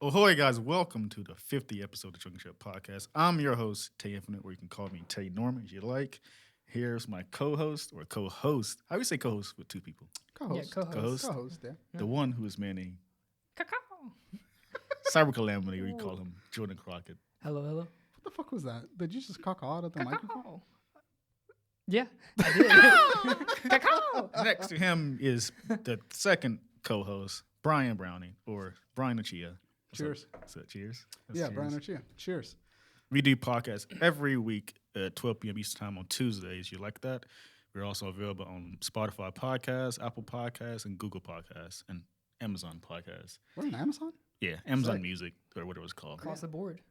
Ahoy, guys. Welcome to the 50th episode of the Drunken Ship Podcast. I'm your host, Tay Infinite, or you can call me Tay Norman if you like. Here's my co-host, or co-host. How do you say co-host with two people? Co-host. Yeah, co-host. Co-host, yeah. The one who is manning Cacao. CyberCalamity, we call him Jordan Crockett. Hello. What the fuck was that? Did you just cock out at the microphone? Cacao. Yeah, I did. Cacao. Next to him is the second co-host, BryanBrowny, or Bryan Chia. Cheers. So, cheers. That's Yeah, cheers. Bryan Chia. Cheers. We do podcasts every week at 12 p.m. Eastern Time on Tuesdays. You like that? We're also available on Spotify Podcasts, Apple Podcasts, and Google Podcasts, and Amazon Podcasts. We're on Amazon? Yeah, Amazon Sick. Music, or whatever it's called. Across the board.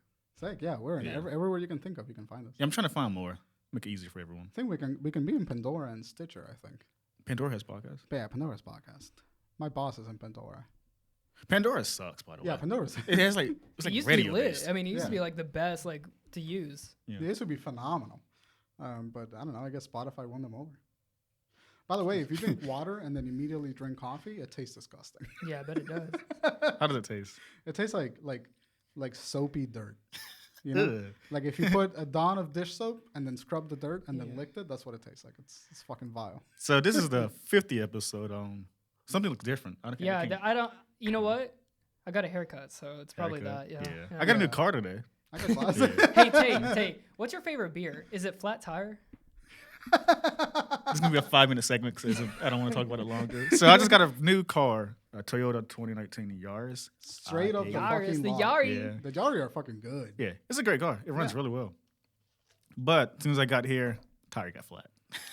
Sick, yeah. We're in Yeah. everywhere you can think of, you can find us. Yeah, I'm trying to find more. Make it easier for everyone. I think we can be in Pandora and Stitcher, I think. Pandora has podcasts. But yeah, Pandora's podcast. My boss is in Pandora. Pandora sucks, by the way. Yeah, Pandora's. It has like It used to radio be lit. based. I mean, it used to Yeah. be like the best, like to use. Yeah. This would be phenomenal. But I don't know. I guess Spotify won them over. By the way, if you drink water and then immediately drink coffee, it tastes disgusting. Yeah, I bet it does. How does it taste? It tastes like soapy dirt. You know, Ugh. like if you put a Dawn of dish soap and then scrub the dirt and then Yeah. licked it, that's what it tastes like. It's fucking vile. So this is the 50th episode. Something looks different. I don't Yeah, I can't- I don't. You know what? I got a haircut, so it's probably haircut. that. Yeah. I got a new Yeah. car today. I got glasses. Yeah. Hey, Tay, what's your favorite beer? Is it Flat Tire? It's gonna be a 5-minute segment because I don't want to talk about it longer. So I just got a new car, a Toyota 2019 Yaris. Straight up hate the it. Yaris, fucking the lot. Yari. Yeah, The Yari are fucking good. yeah, it's a great car. It runs Yeah. really well. But as soon as I got here, tire got flat.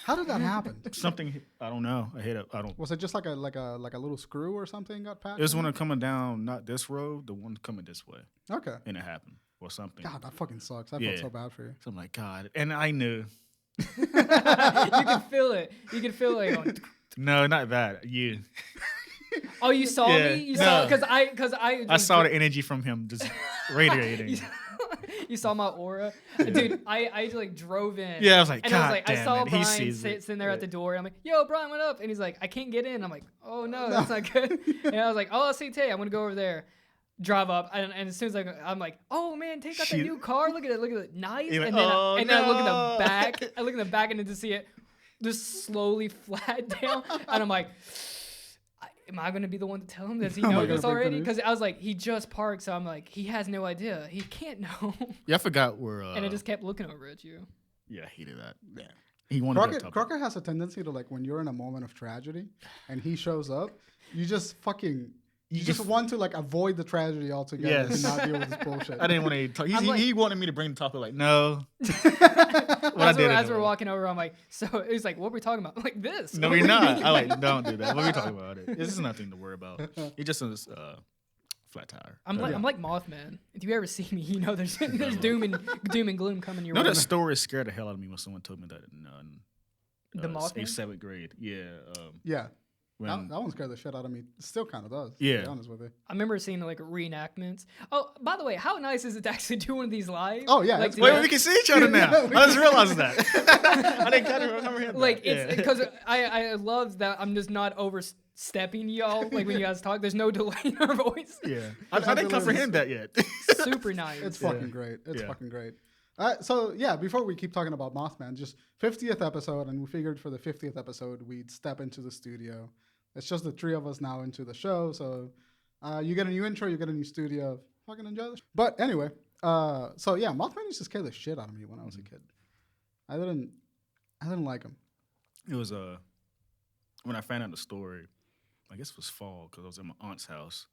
How did that happen? Something I don't know. I hit it. I don't. Was it just like a little screw or something got patched? It was one coming down, not this road, the one coming this way, Okay. and it happened or something. God, that fucking sucks. I Yeah. felt so bad for you. So I'm like, God, and I knew. You can feel it. You can feel it. Going, No, not that. You. oh, you saw Yeah. me. You saw No. because I just saw the energy from him just radiating. You saw my aura, dude. I like drove in. Yeah, I was like, and I was God like, I damn saw it. He Bryan sees it. sitting there at Yeah. the door, and I'm like, "Yo, Bryan, what up?" And he's like, "I can't get in." I'm like, "Oh no, that's not good." And I was like, "Oh, I'll see Tay. I'm gonna go over there." Drive up, and as soon as I'm like, "Oh man, Tay got the Shoot. new car. Look at it, nice." You're like, and then, "Oh, then I look in no." the back. I look in the back, and then to see it just slowly flat down, and I'm like. Am I gonna be the one to tell him? Does he Am I know gonna this break the already? news? Because I was like, he just parked, so I'm like, he has no idea. He can't know. Yeah, I forgot where. And I just kept looking over at you. Yeah, I hated that. Yeah. He wanted to be on top of Crockett has a tendency to, like, when you're in a moment of tragedy and he shows up, you just fucking you just want to, like, avoid the tragedy altogether Yes. and not deal with this bullshit. I didn't want to talk. I'm like- He wanted me to bring the topic. Like, no. As we're anyway. walking over, I'm like, so it was like, what were we talking about? I'm like this. No, we're not. I like, don't do that. What are we talking about? This is nothing to worry about. It just is flat tire. I'm like Mothman. If you ever see me, you know there's doom and gloom coming your No, way. that story scared the hell out of me when someone told me that in The Mothman? in 7th grade. Yeah. Yeah. When, That one scared the shit out of me. It still kind of does, to Yeah. be honest with you. I remember seeing like reenactments. Oh, by the way, how nice is it to actually do one of these live? Oh, yeah, like, it's together? wait, we can see each other now. I just realized that. I didn't kind of remember Like that. it's because I love that I'm just not overstepping y'all. Like when you guys talk, there's no delay in our voice. Yeah. I didn't comprehend that yet. Super nice. It's fucking great. It's Yeah. fucking great. So, yeah, before we keep talking about Mothman, just 50th episode, and we figured for the 50th episode, we'd step into the studio. It's just the three of us now into the show, so you get a new intro, you get a new studio. Fucking enjoy this. But anyway, so yeah, Mothman used to scare the shit out of me when I was a kid. I didn't like him. It was when I found out the story, I guess it was fall because I was at my aunt's house,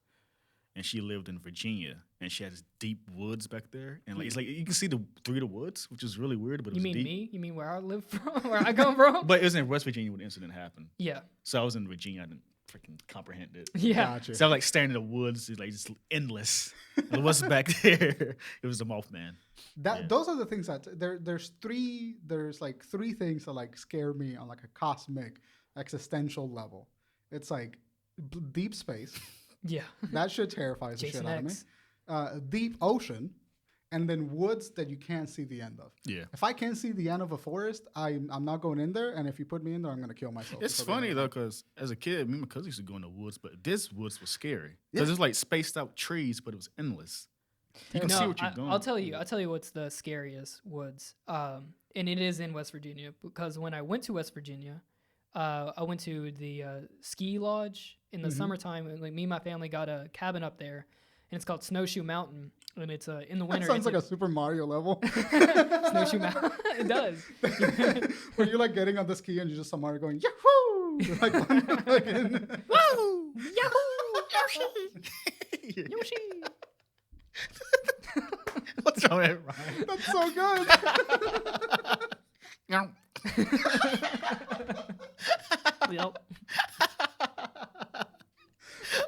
and she lived in Virginia, and she had this deep woods back there, and like it's like you can see through the woods, which is really weird. But it You was mean deep. me? You mean where I live from? Where I come from? But it was in West Virginia when the incident happened. Yeah. So I was in Virginia. I didn't freaking comprehend it. Yeah. Gotcha. So I was like staring in the woods, it's like just endless. And what's back there? It was the Mothman. Those are the things that there's like three things that like scare me on like a cosmic existential level. It's like deep space. Yeah. That shit terrifies the Jason shit out of me. X. Deep ocean and then woods that you can't see the end of. Yeah. If I can't see the end of a forest, I'm not going in there. And if you put me in there, I'm gonna kill myself. It's funny though, because as a kid, me and my cousin used to go in the woods, but this woods was scary because Yeah. it's like spaced out trees, but it was endless. You can see what you're doing. I'll tell you what's the scariest woods. And it is in West Virginia, because when I went to West Virginia, I went to the ski lodge in the summertime, and like me and my family got a cabin up there, and it's called Snowshoe Mountain, and it's in the winter. That sounds like a Super Mario level. Snowshoe Mountain. It does. Where you're like getting on the ski and you just somewhere going Yahoo! You're like, Woo! Yahoo! Yoshi! What's wrong with it, Ryan? That's so good. Yep.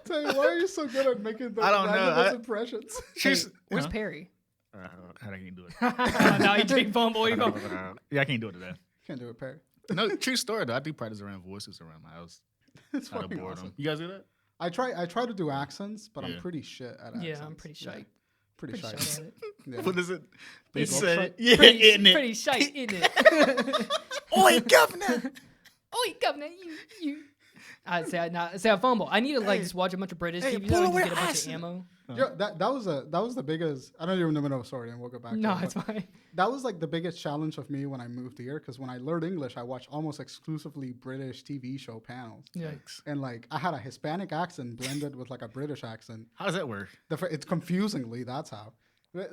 Tell you, why are you so good at making the I don't know. randomest impressions? Hey, where's Perry? How I can't do it. Now you take fumble. You go. Yeah, I can't do it today. Can't do it, Perry. No, true story though. I do practice around voices around my house. It's Out of fucking boredom. awesome. You guys do that? I try to do accents, but Yeah. I'm pretty shit at accents. Yeah, I'm pretty shy. Pretty shy. At it. Yeah. What is it? They Big say, website? yeah, Pretty, isn't it? pretty shite, isn't it? Oi, governor! Oi, governor, you. I say I fumble. I need to like just watch a bunch of British Hey, TV pull shows and away get a bunch of accent. ammo. Yeah, that was the biggest. I don't even know. Sorry, and we'll go back. No, to it, it's but fine. that was like the biggest challenge of me when I moved here, because when I learned English, I watched almost exclusively British TV show panels, Yikes. and like I had a Hispanic accent blended with like a British accent. How does that work? It's confusingly that's how.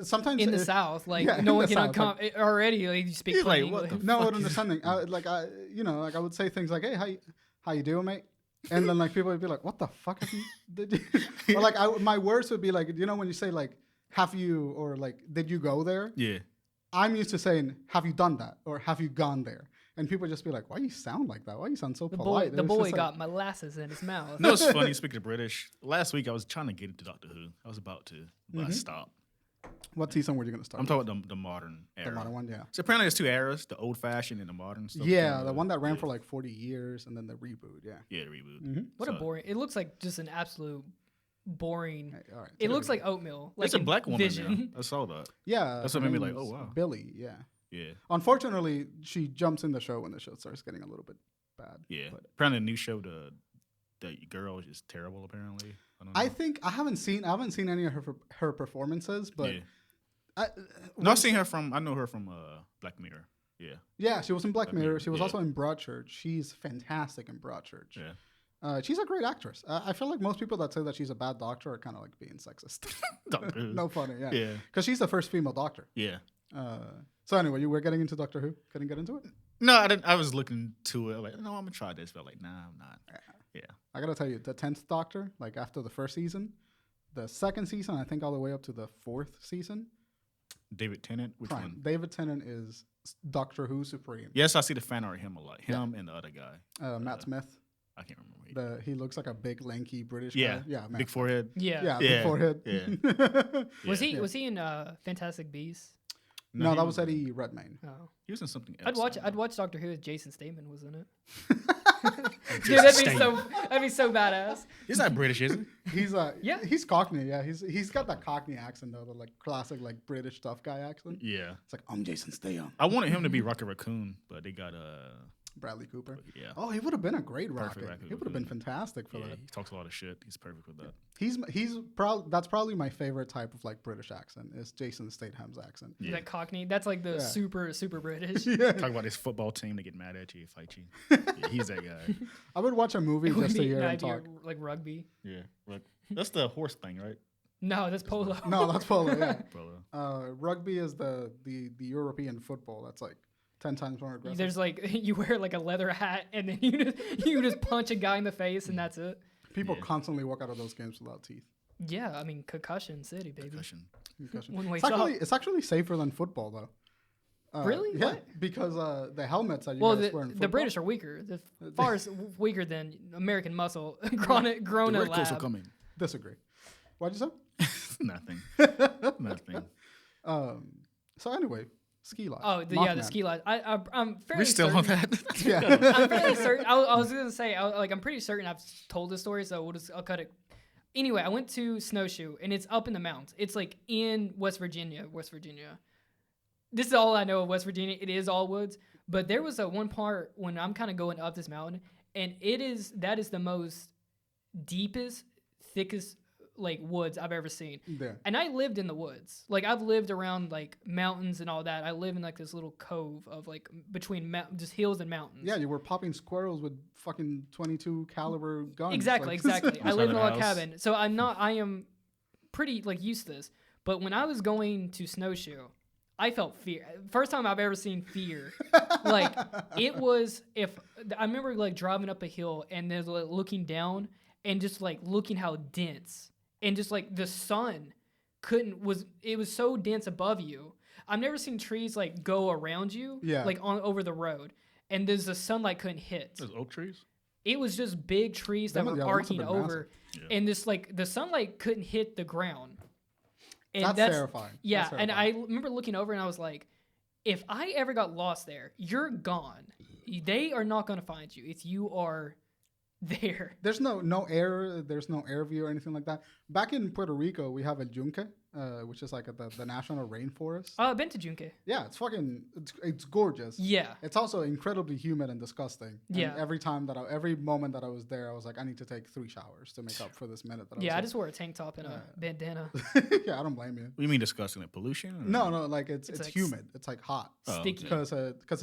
Sometimes In the it- South, like yeah, no in one the can South, already like you speak He's plain like, what English. the No, fuck what understanding. I would say things like, "Hey, how you doing, mate?" And then like people would be like, "What the fuck have you?" Did you? Or like my words would be like, when you say like, "Have you?" or like, "Did you go there?" Yeah. I'm used to saying, "Have you done that?" or "Have you gone there?" And people just be like, "Why you sound like that? Why you sound so polite?" The And it's boy just got molasses in his mouth. No, it's funny. Speaking of British, last week I was trying to get into Doctor Who. I was about to, but I stopped. What season were you gonna start? I'm talking about the modern era. the modern one, yeah. So apparently there's two eras: the old fashioned and the modern stuff. Yeah, the one that ran for like 40 years and then the reboot. Yeah. the reboot. What a So- boring. It looks like just an absolute boring. Hey, all right. It looks like oatmeal. Like There's a in black woman Vision. there. I saw that. Yeah. That's what her made me name like, is oh, wow. Billy. Yeah. Yeah, Unfortunately, she jumps in the show when the show starts getting a little bit bad. yeah. But Apparently the new show, the girl is terrible. Apparently, I don't know. I think I haven't seen any of her performances, but yeah. I, No, I've seen her from. I know her from Black Mirror. Yeah, yeah, she was in Black Black Mirror. Mirror, She was yeah. also in Broadchurch. She's fantastic in Broadchurch. yeah. She's a great actress. I feel like most people that say that she's a bad doctor are kind of like being sexist. Doctor Who. No funny, yeah. Yeah, Because she's the first female doctor. yeah. So anyway, you were getting into Doctor Who. Couldn't get into it. No, I didn't. I was looking to it. Like, no, I'm gonna try this, but like, nah, I'm not. Yeah, I gotta tell you, the 10th Doctor, like after the first season, the second season, I think all the way up to the 4th season. David Tennant. Which Prime. one? David Tennant is Doctor Who Supreme. Yes, I see the fan art of him a lot. Him and the other guy. Matt Smith. I can't remember. He looks like a big, lanky British Yeah, guy. Yeah, Matt big Smith. forehead. Yeah. Yeah, Yeah, big forehead. yeah. Was Yeah. he in Fantastic Beasts? No, he that was Eddie Redmayne. Oh. He was in something else. I'd watch Doctor Who if Jason Statham was in it. Dude, Jason that'd be so badass. He's not British, is he? Yeah. He's Cockney. Yeah, he's got that Cockney accent though, the like classic like British tough guy accent. Yeah. It's like I'm Jason Statham. I wanted him to be Rocket Raccoon, but they got Bradley Cooper. yeah. Oh, he would have been a great Perfect Rocket. Rocket He would have been Raccoon. fantastic for Yeah, that. he talks a lot of shit. He's perfect with that. That's probably my favorite type of like British accent is Jason Statham's accent. Yeah. That Cockney. That's like the Yeah. super British. Yeah. Talk about his football team. They get mad at you, fight you. Yeah, he's that guy. I would watch a movie It would just to be hear an him idea talk. like rugby. Yeah. Right. That's the horse thing, right? No, that's polo. No, that's polo. Yeah. Brother. Rugby is the European football. That's like 10 times more aggressive. There's like you wear like a leather hat and then you just punch a guy in the face and that's it. People Yeah. constantly walk out of those games without teeth. Yeah, I mean concussion city, baby. Concussion. Concussion. One way It's actually safer than football though. Really? Yeah, What? because the helmets that you Well, guys wear in the football. British are weaker. They're far weaker than American muscle grown The in red coats are lab. coming. Disagree. What'd you say? Nothing. Nothing. So anyway, ski lodge. Oh, the Mothman. ski lodge. I'm fairly We're still certain. on that. Yeah. I'm fairly certain. I was gonna say, I'm pretty certain I've told this story, so I'll cut it. Anyway, I went to Snowshoe, and it's up in the mountains. It's like in West Virginia. This is all I know of West Virginia. It is all woods. But there was a one part when I'm kind of going up this mountain, and that is the most deepest, thickest like woods I've ever seen. Yeah. And I lived in the woods. Like I've lived around like mountains and all that. I live in like this little cove of like between just hills and mountains. Yeah, you were popping squirrels with fucking 22 caliber guns. Exactly. I live in a log cabin. So I am pretty like used to this. But when I was going to Snowshoe, I felt fear. First time I've ever seen fear. Like it was I remember like driving up a hill and then like, looking down and just like looking how dense and just like the sun it was so dense above you. I've never seen trees like go around you like over the road and the sunlight couldn't hit. Those oak trees? It was just big trees that were arcing over and this like the sunlight couldn't hit the ground. And that's terrifying. Yeah, that's terrifying. And I remember looking over and I was like, if I ever got lost there, you're gone. They are not going to find you if you are there. There's no air view or anything like that. Back in Puerto Rico, we have El Yunque, which is like the national rainforest. Oh, I've been to Junque. Yeah, it's gorgeous. Yeah. It's also incredibly humid and disgusting. And yeah. every moment that I was there, I was like, I need to take 3 showers to make up for this minute that I was I just wore a tank top and a bandana. Yeah, I don't blame you. What do you mean disgusting? Like pollution? Or? No, like it's like humid. It's like hot. Sticky. Because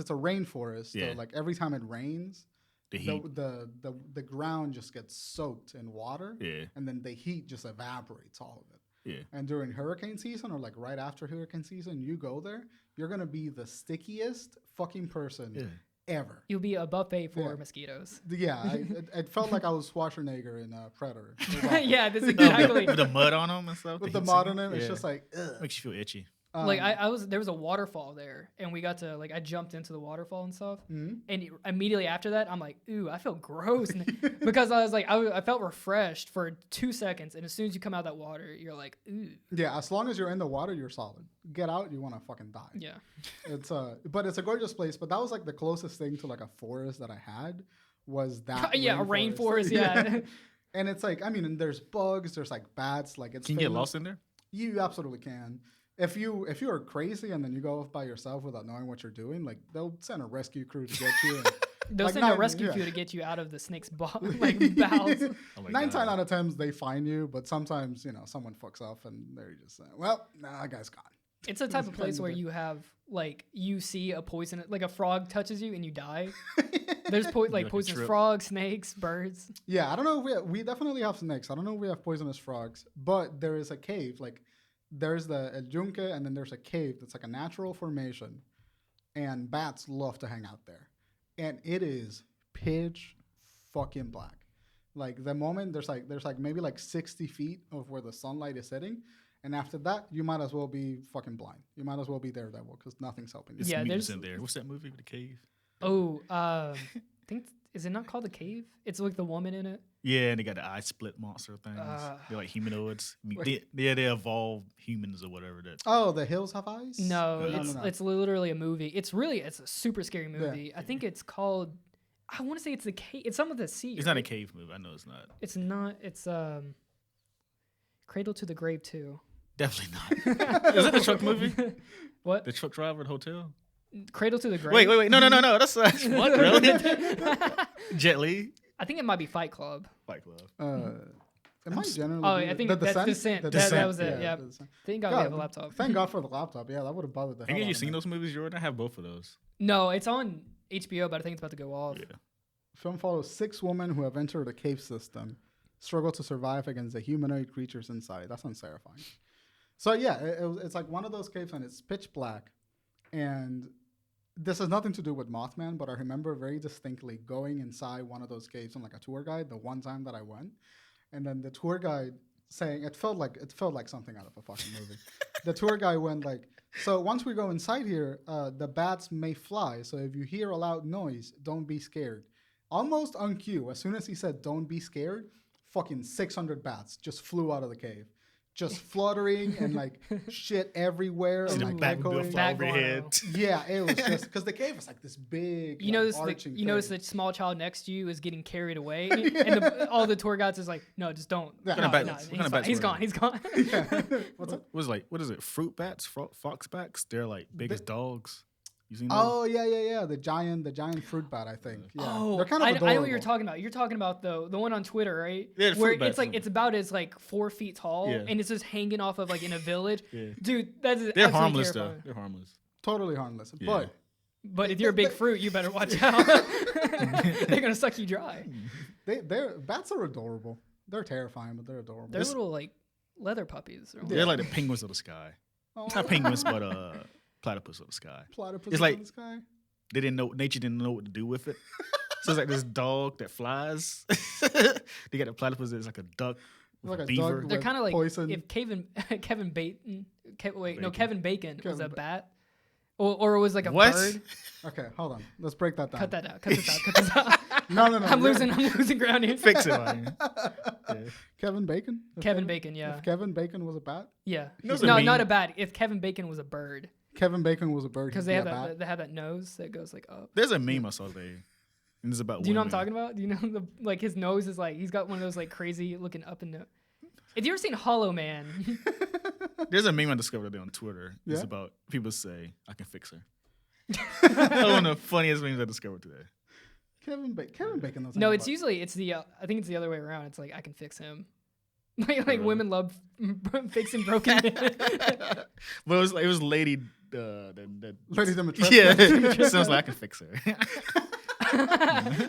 it's a rainforest. So like every time it rains, the ground just gets soaked in water. Yeah. And then the heat just evaporates all of it. Yeah. And during hurricane season or like right after hurricane season, you go there, you're going to be the stickiest fucking person ever. You'll be a buffet for mosquitoes. Yeah. It felt like I was Schwarzenegger in Predator. Yeah, that's exactly. With the mud on them and stuff. With the mud on them, it's just like, ugh. Makes you feel itchy. Like there was a waterfall there, and we got to I jumped into the waterfall and stuff, and immediately after that, I'm like, ooh, I feel gross, because I was like, I felt refreshed for 2 seconds, and as soon as you come out of that water, you're like, ooh. Yeah, as long as you're in the water, you're solid. Get out, you want to fucking die. Yeah, but it's a gorgeous place. But that was like the closest thing to like a forest that I had was that. Yeah, a rainforest. Yeah. And it's like, I mean, and there's bugs, there's like bats, like it's. Can you get lost in there? You absolutely can. If you are crazy and then you go off by yourself without knowing what you're doing, like they'll send a rescue crew to get you. And, they'll send a rescue crew to get you out of the snake's bowels. 9 times out of 10 they find you, but sometimes someone fucks up and they're just well, that guy's gone. It's a type of place where you have you see a poison, like a frog touches you and you die. There's poisonous frogs, snakes, birds. Yeah, I don't know if we definitely have snakes. I don't know if we have poisonous frogs, but there is a cave there's the El Yunque, and then there's a cave that's like a natural formation, and bats love to hang out there. And it is pitch fucking black. Like the moment there's maybe 60 feet of where the sunlight is hitting, and after that you might as well be fucking blind. You might as well be Daredevil because nothing's helping you. Yeah, there's in there. What's that movie with the cave? Oh, I think is it not called The Cave? It's like the woman in it. Yeah, and they got the eye split monster things. They're like humanoids. They evolve humans or whatever. The Hills Have Eyes? No, it's literally a movie. It's a super scary movie. Yeah. I think it's called. I want to say it's The Cave. It's some of the sea. It's not a cave movie. I know it's not. It's not. It's Cradle to the Grave 2. Definitely not. Is that the truck movie? What? The truck driver at the hotel? Cradle to the Grave. Wait. No. That's what, really? Jet Li? I think it might be Fight Club. It might generally. Oh, I think that's Descent. That was it. Yeah. Thank God we have a laptop. Thank God for the laptop. Yeah, that would have bothered the hell out of me. Have you seen those movies, Jordan? I have both of those. No, it's on HBO, but I think it's about to go off. Yeah. Film follows 6 women who have entered a cave system, struggle to survive against the humanoid creatures inside. That sounds terrifying. So yeah, it's like one of those caves, and it's pitch black, and this has nothing to do with Mothman, but I remember very distinctly going inside one of those caves on like a tour guide the one time that I went, and then the tour guide saying it felt like something out of a fucking movie. The tour guide went like, so once we go inside here, the bats may fly. So if you hear a loud noise, don't be scared. Almost on cue, as soon as he said don't be scared, fucking 600 bats just flew out of the cave. just fluttering and like shit everywhere. See And the like back echoing. fly over your head. Yeah, it was just because the cave was like this big. You like, notice arching you notice thing. the small child next to you is getting carried away, and all the tour guides is like, no, just don't. Yeah. No, What kind no, of bats he's were gone. they? He's gone. Yeah. What's up? What is it? Fruit bats, fox bats. They're like big as dogs. You seen those? Oh yeah. The giant fruit bat, I think. Yeah. Oh, They're kind of I adorable. know what you're talking about. You're talking about the one on Twitter, right? Yeah, the where fruit bats. it's like it's about as like 4 feet tall, Yeah. and it's just hanging off of like in a village. Yeah. Dude, that's They're absolutely harmless terrifying. though. They're harmless. Totally harmless, Yeah. But if you're a big fruit, you better watch out. They're gonna suck you dry. They're bats are adorable. They're terrifying, but they're adorable. They're little like leather puppies. They're like the penguins of the sky. Oh, Not penguins, but platypus of the sky. platypus It's like- in the sky. They didn't know nature didn't know what to do with it. So it's like this dog that flies. They got the platypus that's like a duck, with Like a a beaver. duck They're with kind of like poison. if Kevin Bacon, Bacon. Kevin Bacon was Kevin a bat, or it was like a What? bird. Okay, hold on. Let's break that down. Cut that out. Cut this out. Cut this out. No. I'm you're- losing ground here. Fix it, man. Yeah. Kevin Bacon. If Kevin Bacon, yeah, If Kevin Bacon was a bat. yeah. knows No, what I not mean. a bat. If Kevin Bacon was a bird, Kevin Bacon was a bird. because he'd they be have a that bat. they have that nose that goes like up. There's a meme I saw today, and it's about. Do you know what I'm women. talking about? Do you know like his nose is like he's got one of those like crazy looking up and down. Have you ever seen Hollow Man? There's a meme I discovered today on Twitter. It's Yeah? about people say, "I can fix her." That's one of the funniest memes I discovered today. Kevin Bacon. Doesn't No, have it's a- usually I think it's the other way around. It's like I can fix him. Like Really? women love fixing broken men. But it was Lady. The Lady Dimitrescu. yeah, sounds like I can fix her.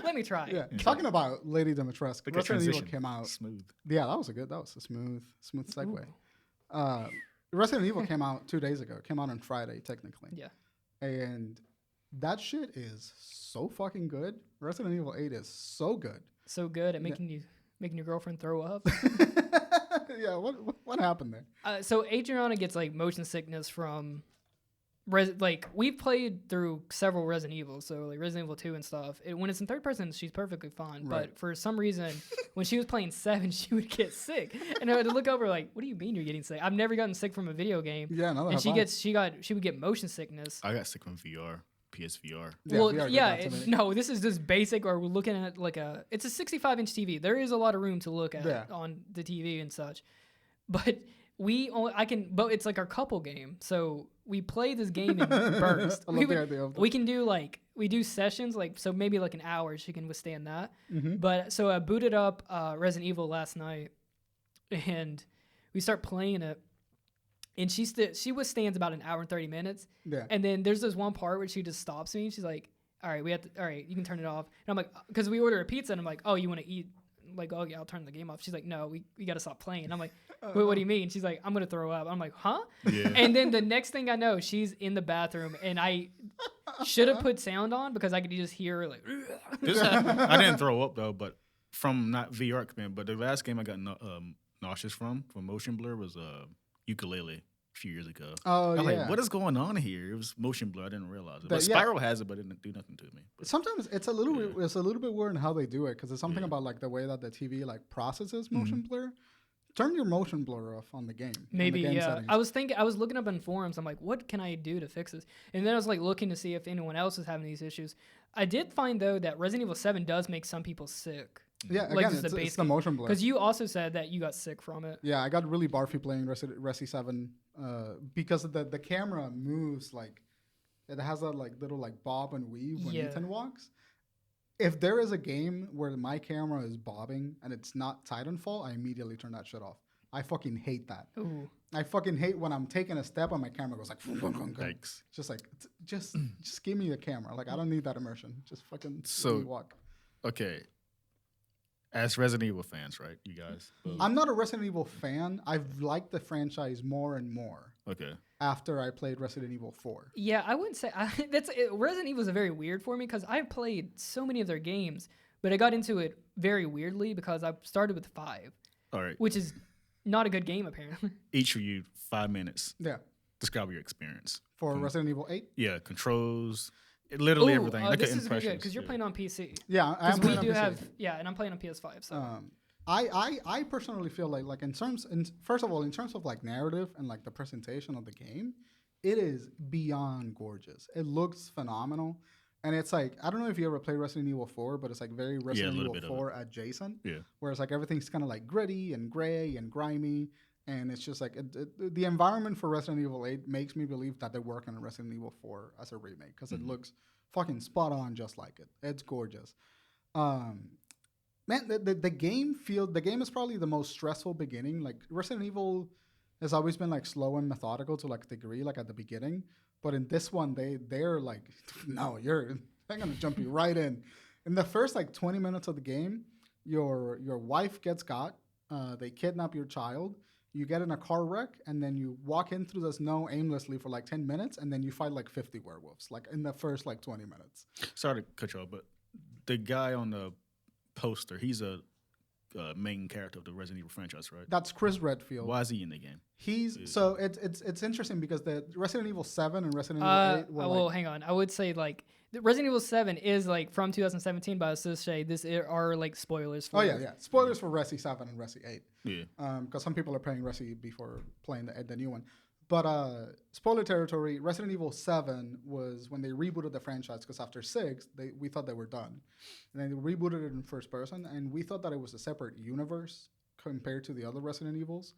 Let me try. Yeah. Talking about Lady Dimitrescu, Look at Resident Evil transition. came out. Smooth. Yeah, that was a smooth segue. Ooh. Resident Evil came out 2 days ago. It came out on Friday, technically. Yeah. And that shit is so fucking good. Resident Evil 8 is so good. So good at making your girlfriend throw up. Yeah, what happened there? So Adriana gets like motion sickness from we've played through several Resident Evil, so like Resident Evil 2 and stuff. When it's in third person, she's perfectly fine. Right. But for some reason, when she was playing 7, she would get sick, and I had to look over like, "What do you mean you're getting sick? I've never gotten sick from a video game." Yeah, no, And she would get motion sickness. I got sick from VR, PSVR. Yeah, Well, VR did yeah, that to me. no, this is just basic. Or we're looking at like it's a 65-inch TV. There is a lot of room to look at Yeah. on the TV and such, but but it's like our couple game. So we play this game in bursts. I love the idea of that. We can do we do sessions so maybe like an hour. She can withstand that. Mm-hmm. But so I booted up Resident Evil last night, and we start playing it. And she withstands about an hour and 30 minutes. Yeah. And then there's this one part where she just stops me. And she's like, all right, you can turn it off. And I'm like, because we order a pizza. And I'm like, oh, you want to eat? I'm like, oh, yeah, I'll turn the game off. She's like, no, we got to stop playing. I'm like, wait, what do you mean? She's like, I'm going to throw up. I'm like, huh? Yeah. And then the next thing I know, she's in the bathroom. And I should have put sound on because I could just hear her like, I didn't throw up though, but from not VR command, but the last game I got nauseous from motion blur was Ukulele a few years ago. Oh, I was yeah. like, what is going on here? It was motion blur. I didn't realize it. But But yeah. Spiral has it, but it didn't do nothing to me. But Sometimes it's a little bit weird in how they do it because it's something about like the way that the TV like processes motion blur. Turn your motion blur off on the game. on the maybe, game yeah. settings. I was looking up in forums. I'm like, what can I do to fix this? And then I was like looking to see if anyone else is having these issues. I did find though that Resident Evil 7 does make some people sick. Yeah, like again, just the it's base the game. motion blur. Because you also said that you got sick from it. Yeah, I got really barfy playing Resi 7 because the camera moves like it has that like little like bob and weave when Yeah. Ethan walks. If there is a game where my camera is bobbing and it's not Titanfall, I immediately turn that shit off. I fucking hate that. Ooh. I fucking hate when I'm taking a step and my camera goes like Yikes. just like just give me the camera. Like I don't need that immersion. Just fucking So- let me walk. Okay. As Resident Evil fans, right? You guys. both? I'm not a Resident Evil fan. I've liked the franchise more and more Okay. after I played Resident Evil 4. Yeah, I wouldn't say Resident Evil is very weird for me because I've played so many of their games, but I got into it very weirdly because I started with 5, All right. which is not a good game apparently. Each of you, 5 minutes. Yeah. Describe your experience. For Resident Evil 8? Yeah, controls, literally everything. Look This at is very good impressions. because you're yeah. playing on PC. Yeah, I am Because we playing on do PC. have, and I'm playing on PS5. So I personally feel like first of all, in terms of like narrative and like the presentation of the game, it is beyond gorgeous. It looks phenomenal. And it's like, I don't know if you ever played Resident Evil 4, but it's like very Resident Evil 4 adjacent. Yeah. Whereas like everything's kind of like gritty and gray and grimy. And it's just like the environment for Resident Evil 8 makes me believe that they're working on Resident Evil 4 as a remake because it looks fucking spot on just like it. It's gorgeous. Man, the game is probably the most stressful beginning. Like Resident Evil has always been like slow and methodical to like a degree, like at the beginning. But in this one, they're like, no, they're gonna jump you right in. In the first like 20 minutes of the game, your wife gets got. They kidnap your child. You get in a car wreck, and then you walk in through the snow aimlessly for like 10 minutes, and then you fight like 50 werewolves, like in the first like 20 minutes. Sorry to cut you off, but the guy on the poster, he's a main character of the Resident Evil franchise, right? That's Chris Redfield. Why is he in the game? So it's interesting because the Resident Evil 7 and Resident Evil 8 were well, hang on. I would say like the Resident Evil 7 is like from 2017, but I still say this are like spoilers for spoilers for Resi 7 and Resi 8. Yeah. Because some people are playing Resi before playing the new one. But spoiler territory, Resident Evil 7 was when they rebooted the franchise, because after 6, we thought they were done. And then they rebooted it in first person, and we thought that it was a separate universe compared to the other Resident Evils.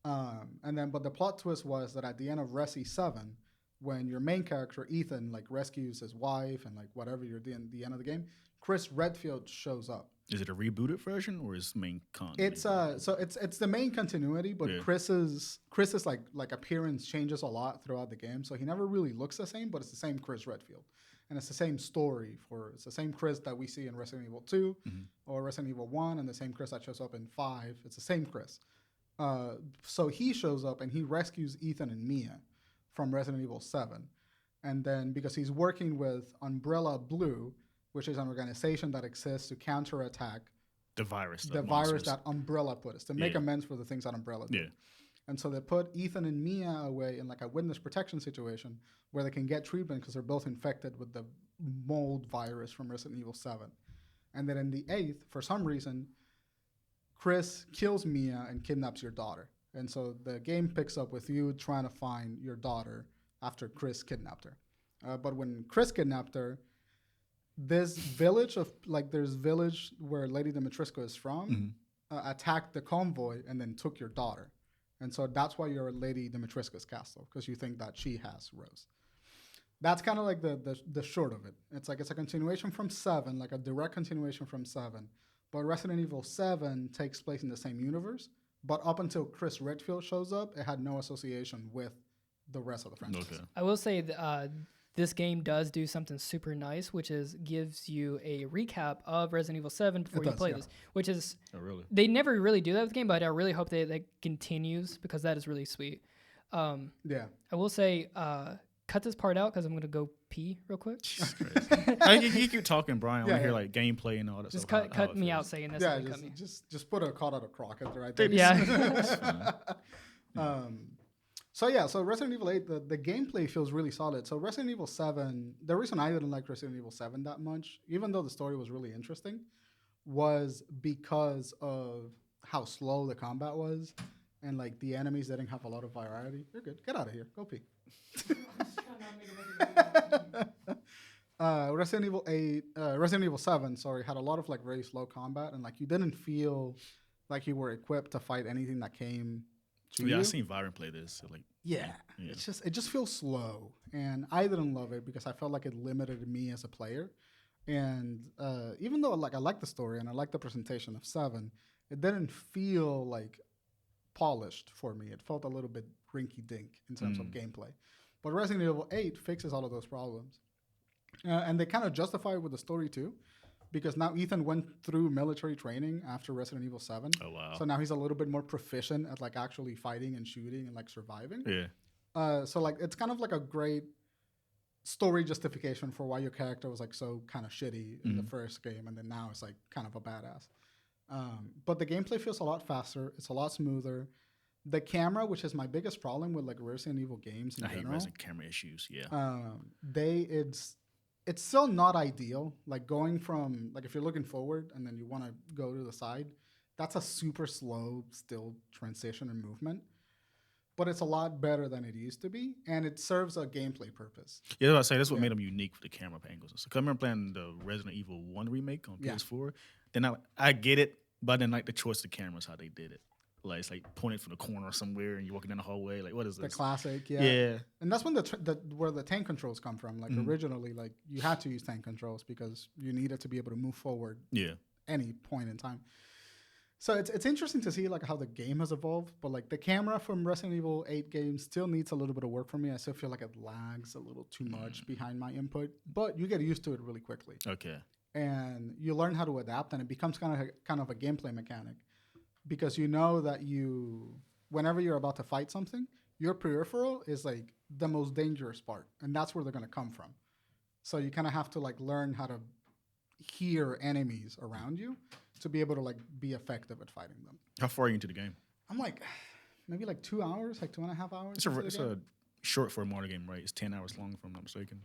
But the plot twist was that at the end of Resi 7, when your main character, Ethan, like rescues his wife and like whatever you're doing the end of the game, Chris Redfield shows up. Is it a rebooted version or is main con? It's the main continuity, but Chris's like appearance changes a lot throughout the game, so he never really looks the same, but it's the same Chris Redfield, and it's the same story it's the same Chris that we see in Resident Evil 2 or Resident Evil 1, and the same Chris that shows up in 5. It's the same Chris. So he shows up and he rescues Ethan and Mia from Resident Evil 7, and then because he's working with Umbrella Blue, which is an organization that exists to counterattack the virus that Umbrella put us, to make amends for the things that Umbrella did. Yeah. And so they put Ethan and Mia away in like a witness protection situation where they can get treatment because they're both infected with the mold virus from Resident Evil 7. And then in the 8th, for some reason, Chris kills Mia and kidnaps your daughter. And so the game picks up with you trying to find your daughter after Chris kidnapped her. But when Chris kidnapped her, this village there's village where Lady Dimitrescu is from, attacked the convoy and then took your daughter. And so that's why you're at Lady Dimitrescu's castle, because you think that she has Rose. That's kind of like the short of it. It's like it's a continuation from 7, like a direct continuation from 7. But Resident Evil 7 takes place in the same universe. But up until Chris Redfield shows up, it had no association with the rest of the franchise. Okay. I will say this game does do something super nice, which is gives you a recap of Resident Evil 7 before you play this, which is they never really do that with the game, but I really hope that continues because that is really sweet. I will say cut this part out because I'm going to go pee real quick. You keep talking, Bryan. I want to hear like gameplay and all that just stuff. Cut me out saying this. Yeah, just put a caught out of Crockett right there. Yeah. So Resident Evil 8, the gameplay feels really solid. So Resident Evil 7, the reason I didn't like Resident Evil 7 that much, even though the story was really interesting, was because of how slow the combat was, and like the enemies didn't have a lot of variety. You're good. Get out of here. Go pee. Resident Evil 7, had a lot of like very slow combat, and like you didn't feel like you were equipped to fight anything that came to you. I seen Byron play this. So like, it just feels slow, and I didn't love it because I felt like it limited me as a player. And even though like I like the story and I like the presentation of 7, it didn't feel like polished for me. It felt a little bit rinky-dink in terms of gameplay. But Resident Evil 8 fixes all of those problems. And they kind of justify it with the story too, because now Ethan went through military training after Resident Evil 7. Oh, wow. So now he's a little bit more proficient at like actually fighting and shooting and like surviving. Yeah. So like it's kind of like a great story justification for why your character was like so kind of shitty in the first game, and then now it's like kind of a badass. But the gameplay feels a lot faster. It's a lot smoother. The camera, which is my biggest problem with like Resident Evil games in general. I hate Resident camera issues. Yeah. It's still not ideal. Like going from like if you're looking forward and then you want to go to the side, that's a super slow still transition and movement. But it's a lot better than it used to be, and it serves a gameplay purpose. Yeah, I was about to say that's what made them unique with the camera angles. So, 'cause I remember playing the Resident Evil 1 remake on PS4. Then I get it, but I didn't like the choice of cameras how they did it. Like it's like pointed from the corner somewhere, and you're walking down the hallway. Like what is this? The classic, Yeah. And that's when where the tank controls come from. Like originally, like you had to use tank controls because you needed to be able to move forward. Yeah. Any point in time. So it's interesting to see like how the game has evolved, but like the camera from Resident Evil 8 games still needs a little bit of work for me. I still feel like it lags a little too much behind my input, but you get used to it really quickly. Okay. And you learn how to adapt, and it becomes kind of a gameplay mechanic because you know that whenever you're about to fight something, your peripheral is like the most dangerous part, and that's where they're going to come from. So you kind of have to like learn how to hear enemies around you to be able to like be effective at fighting them. How far are you into the game? I'm like maybe like 2 hours, like 2.5 hours. It's a short for a modern game, right? It's 10 hours long, if I'm not mistaken.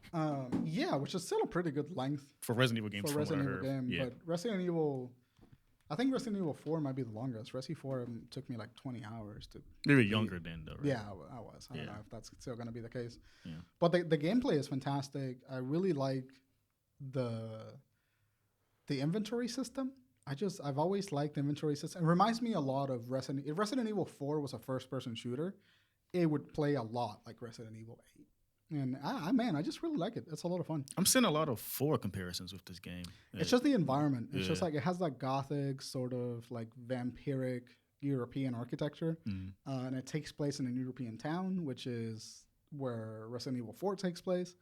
Yeah, which is still a pretty good length for Resident Evil games. For Resident Evil game, yeah. But Resident Evil, I think Resident Evil 4 might be the longest. Resident Evil 4 took me like 20 hours to. Maybe younger then, though. Right? Yeah, I was. I don't know if that's still going to be the case. Yeah. But the gameplay is fantastic. I really like the inventory system. I've always liked the inventory system. It reminds me a lot of if Resident Evil 4 was a first-person shooter, it would play a lot like Resident Evil 8. And I just really like it. It's a lot of fun. I'm seeing a lot of 4 comparisons with this game. It's just the environment. It's just like it has that gothic sort of like vampiric European architecture. And it takes place in a European town, which is where Resident Evil 4 takes place.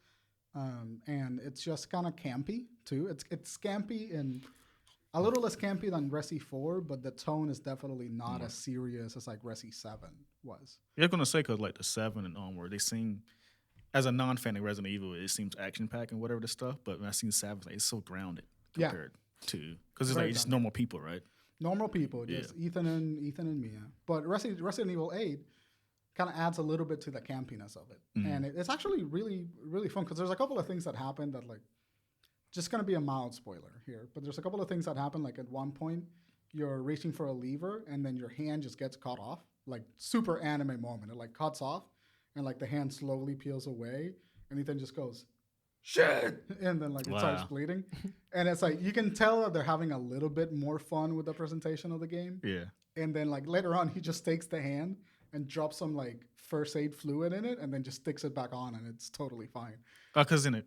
And it's just kind of campy too. It's campy and a little less campy than Resi 4, but the tone is definitely not as serious as like Resi 7 was. You're going to say because like the 7 and onward, they seem, as a non-fan of Resident Evil, it seems action-packed and whatever the stuff, but when I seen 7, it's so grounded compared to, because it's like just normal people, right? Normal people, just Ethan and Mia. But Resident Evil 8 kind of adds a little bit to the campiness of it. And it's actually really, really fun because there's a couple of things that happen that like, just going to be a mild spoiler here, but there's a couple of things that happen. Like at one point, you're reaching for a lever and then your hand just gets cut off. Like super anime moment. It like cuts off and like the hand slowly peels away and Ethan just goes, shit! And then like it starts bleeding. And it's like, you can tell that they're having a little bit more fun with the presentation of the game. Yeah. And then like later on, he just takes the hand and drops some like first aid fluid in it and then just sticks it back on and it's totally fine. Because in it,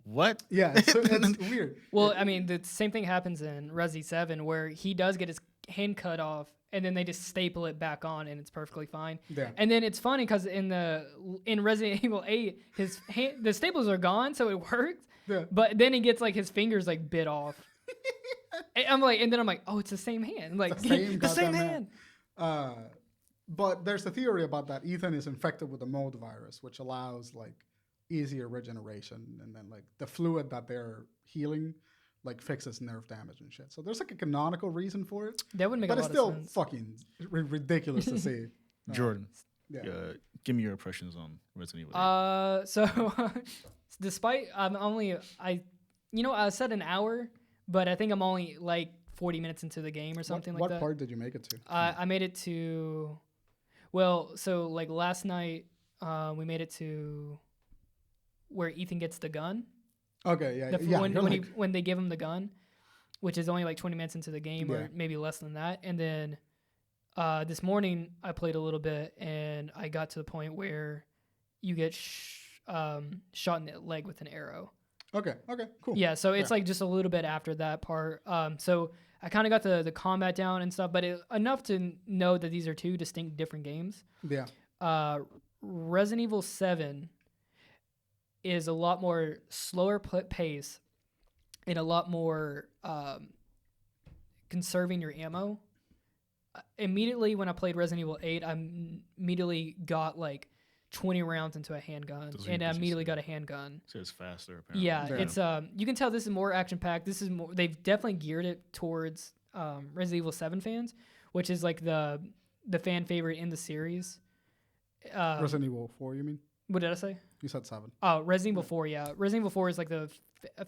what? Yeah, it's weird. Well, I mean, the same thing happens in Resi 7 where he does get his hand cut off and then they just staple it back on and it's perfectly fine. Yeah. And then it's funny because in Resident Evil 8, the staples are gone, so it worked. Yeah. But then he gets like his fingers like bit off. And then I'm like, oh, it's the same hand. Like the same hand. But there's a theory about that. Ethan is infected with the mold virus, which allows like easier regeneration, and then like the fluid that they're healing like fixes nerve damage and shit. So there's like a canonical reason for it. That would make a lot of sense. But it's still fucking ridiculous to see. Jordan, give me your impressions on Resident Evil 8. So despite I said an hour, but I think I'm only like 40 minutes into the game or something like that. What part did you make it to? I made it to, so like last night we made it to where Ethan gets the gun. Okay, yeah. When they give him the gun, which is only like 20 minutes into the game or maybe less than that. And then this morning I played a little bit and I got to the point where you get shot in the leg with an arrow. Okay, cool. Yeah, so it's like just a little bit after that part. So I kind of got the combat down and stuff, but enough to know that these are two distinct different games. Yeah. Resident Evil 7 is a lot more slower pace and a lot more conserving your ammo. Immediately when I played Resident Evil 8, I immediately got like 20 rounds into a handgun, and I immediately got a handgun. So it's faster, apparently. Yeah, it's you can tell this is more action packed. This is more. They've definitely geared it towards Resident Evil 7 fans, which is like the fan favorite in the series. Resident Evil 4, you mean? What did I say? You said 7. Oh, Resident Evil 4, yeah. Resident Evil 4 is like the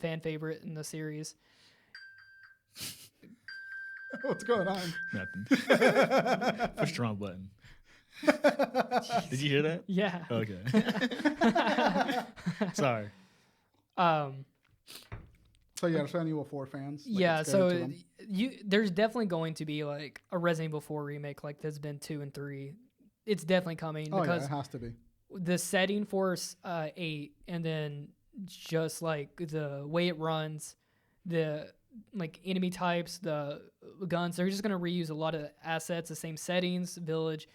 fan favorite in the series. What's going on? Nothing. Push the wrong button. Did you hear that? Yeah. Okay. Sorry. So yeah, Resident Evil 4 fans. Like, Yeah, it's scary to so them. there's definitely going to be like a Resident Evil 4 remake like there's been 2 and 3. It's definitely coming Oh yeah, because it has to be. the setting for 8 and then just like the way it runs, the like enemy types, the guns, they're just going to reuse a lot of assets, the same settings, village.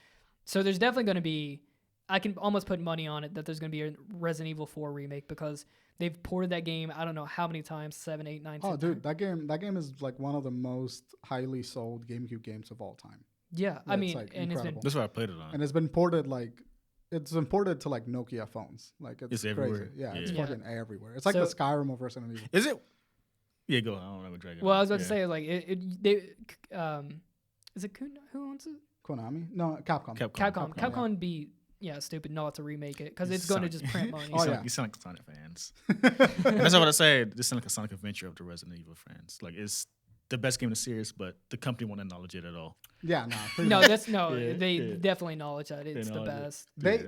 So there's definitely going to be, I can almost put money on it that there's going to be a Resident Evil 4 remake because they've ported that game I don't know how many times, 7, 8, 9, 10 Oh dude, that game is like one of the most highly sold GameCube games of all time. Yeah, I It's, mean, like, and incredible. That's what I played it on. And it's been ported like it's imported to like Nokia phones. Like it's crazy. everywhere. Yeah, it's Yeah. fucking everywhere. It's like So- the Skyrim of Resident Evil. Is it? Yeah, go on. I don't know what Dragon. well, I was about to say like is it who owns it? Konami? No, Capcom. Capcom. yeah. Capcom be stupid not to remake it because it's going to Sonic. just print money. Oh, yeah. You sound like Sonic fans. That's what I say. This sounds like a Sonic Adventure of the Resident Evil fans. Like it's the best game in the series, but the company won't acknowledge it at all. Yeah, no. pretty No, much. that's no. Yeah, they yeah. definitely acknowledge that it's the acknowledge it. best. They Yeah.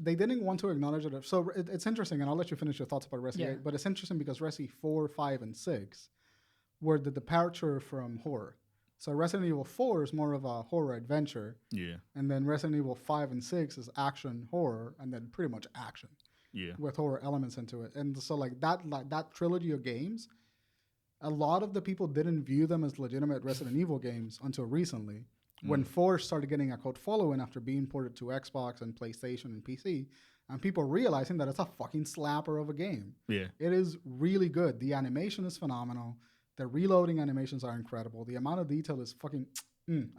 they didn't want to acknowledge it. So it's interesting, and I'll let you finish your thoughts about Resi Yeah. 8, but it's interesting because Resi 4, 5, and 6 were the departure from horror. So Resident Evil 4 is more of a horror adventure, Yeah, and then Resident Evil 5 and 6 is action horror, and then pretty much action yeah, with horror elements into it. And so like that trilogy of games, a lot of the people didn't view them as legitimate Resident Evil games until recently, when 4 started getting a cult following after being ported to Xbox and PlayStation and PC, and people realizing that it's a fucking slapper of a game. yeah. It is really good. The animation is phenomenal. The reloading animations are incredible. The amount of detail is fucking.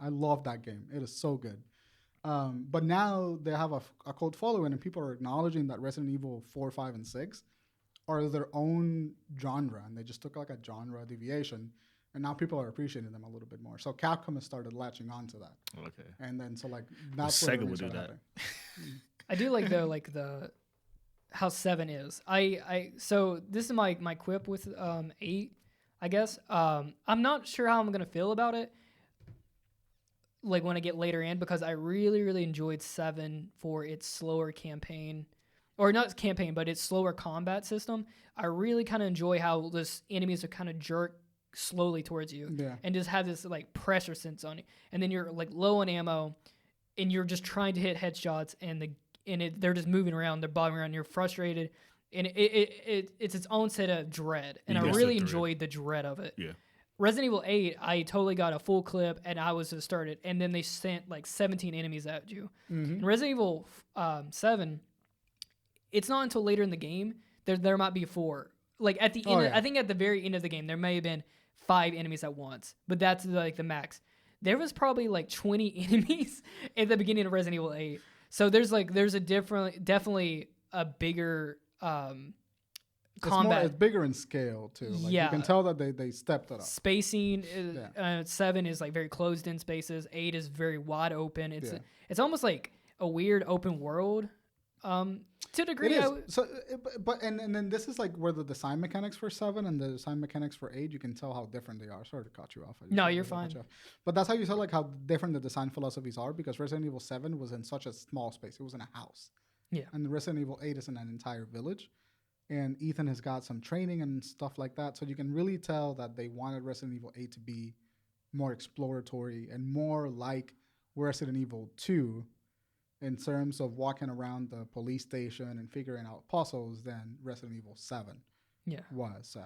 I love that game. It is so good. But now they have a cult following, and people are acknowledging that Resident Evil 4, 5, and 6 are their own genre, and they just took like a genre deviation, and now people are appreciating them a little bit more. So Capcom has started latching onto that, Okay. and then so like that's where Sega the would do rings that. are happening. I do like though like the how 7 is. So this is my quip with 8, I guess. I'm not sure how I'm gonna feel about it. Like when I get later in, because I really enjoyed 7 for its slower campaign, or not campaign, but its slower combat system. I really kind of enjoy how this enemies are kind of jerk slowly towards you, Yeah. and just have this like pressure sense on you, and then you're like low on ammo, and you're just trying to hit headshots, and they're just moving around, they're bobbing around, you're frustrated, and it's its own set of dread, and You I miss really the dread. enjoyed the dread of it. Yeah. Resident Evil 8, I totally got a full clip, and I was just started, and then they sent like 17 enemies at you. In Resident Evil 7, it's not until later in the game there might be 4. Like at the end, yeah. I think at the very end of the game, there may have been 5 enemies at once, but that's like the max. There was probably like 20 enemies at the beginning of Resident Evil 8. So there's definitely a bigger combat. It's bigger in scale too. Like Yeah. you can tell that they stepped it up. Spacing. 7 is like very closed in spaces. 8 is very wide open. It's almost like a weird open world. To a degree, It is. And then this is like where the design mechanics for 7 and the design mechanics for 8, you can tell how different they are. Sorry to cut you off. No, you're fine. But that's how you tell like how different the design philosophies are, because Resident Evil 7 was in such a small space. It was in a house. Yeah. And Resident Evil 8 is in an entire village. And Ethan has got some training and stuff like that. So you can really tell that they wanted Resident Evil 8 to be more exploratory and more like Resident Evil 2 in terms of walking around the police station and figuring out puzzles than Resident Evil 7 was.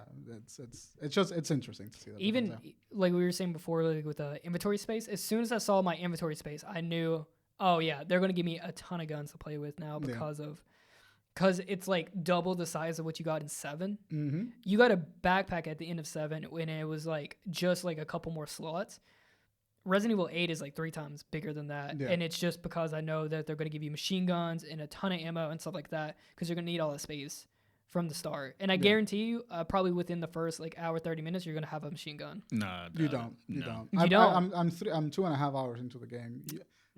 It's interesting to see that. Even difference, like we were saying before, like with the inventory space, as soon as I saw my inventory space, I knew, oh yeah, they're going to give me a ton of guns to play with now because it's like double the size of what you got in 7. Mm-hmm. You got a backpack at the end of 7 when it was like just like a couple more slots. Resident Evil 8 is like 3 times bigger than that. Yeah. And it's just because I know that they're going to give you machine guns and a ton of ammo and stuff like that because you're going to need all the space from the start. And I guarantee you, probably within the first like hour, 30 minutes, you're going to have a machine gun. Nah, You don't. You no. don't. You don't? I'm 2.5 hours into the game.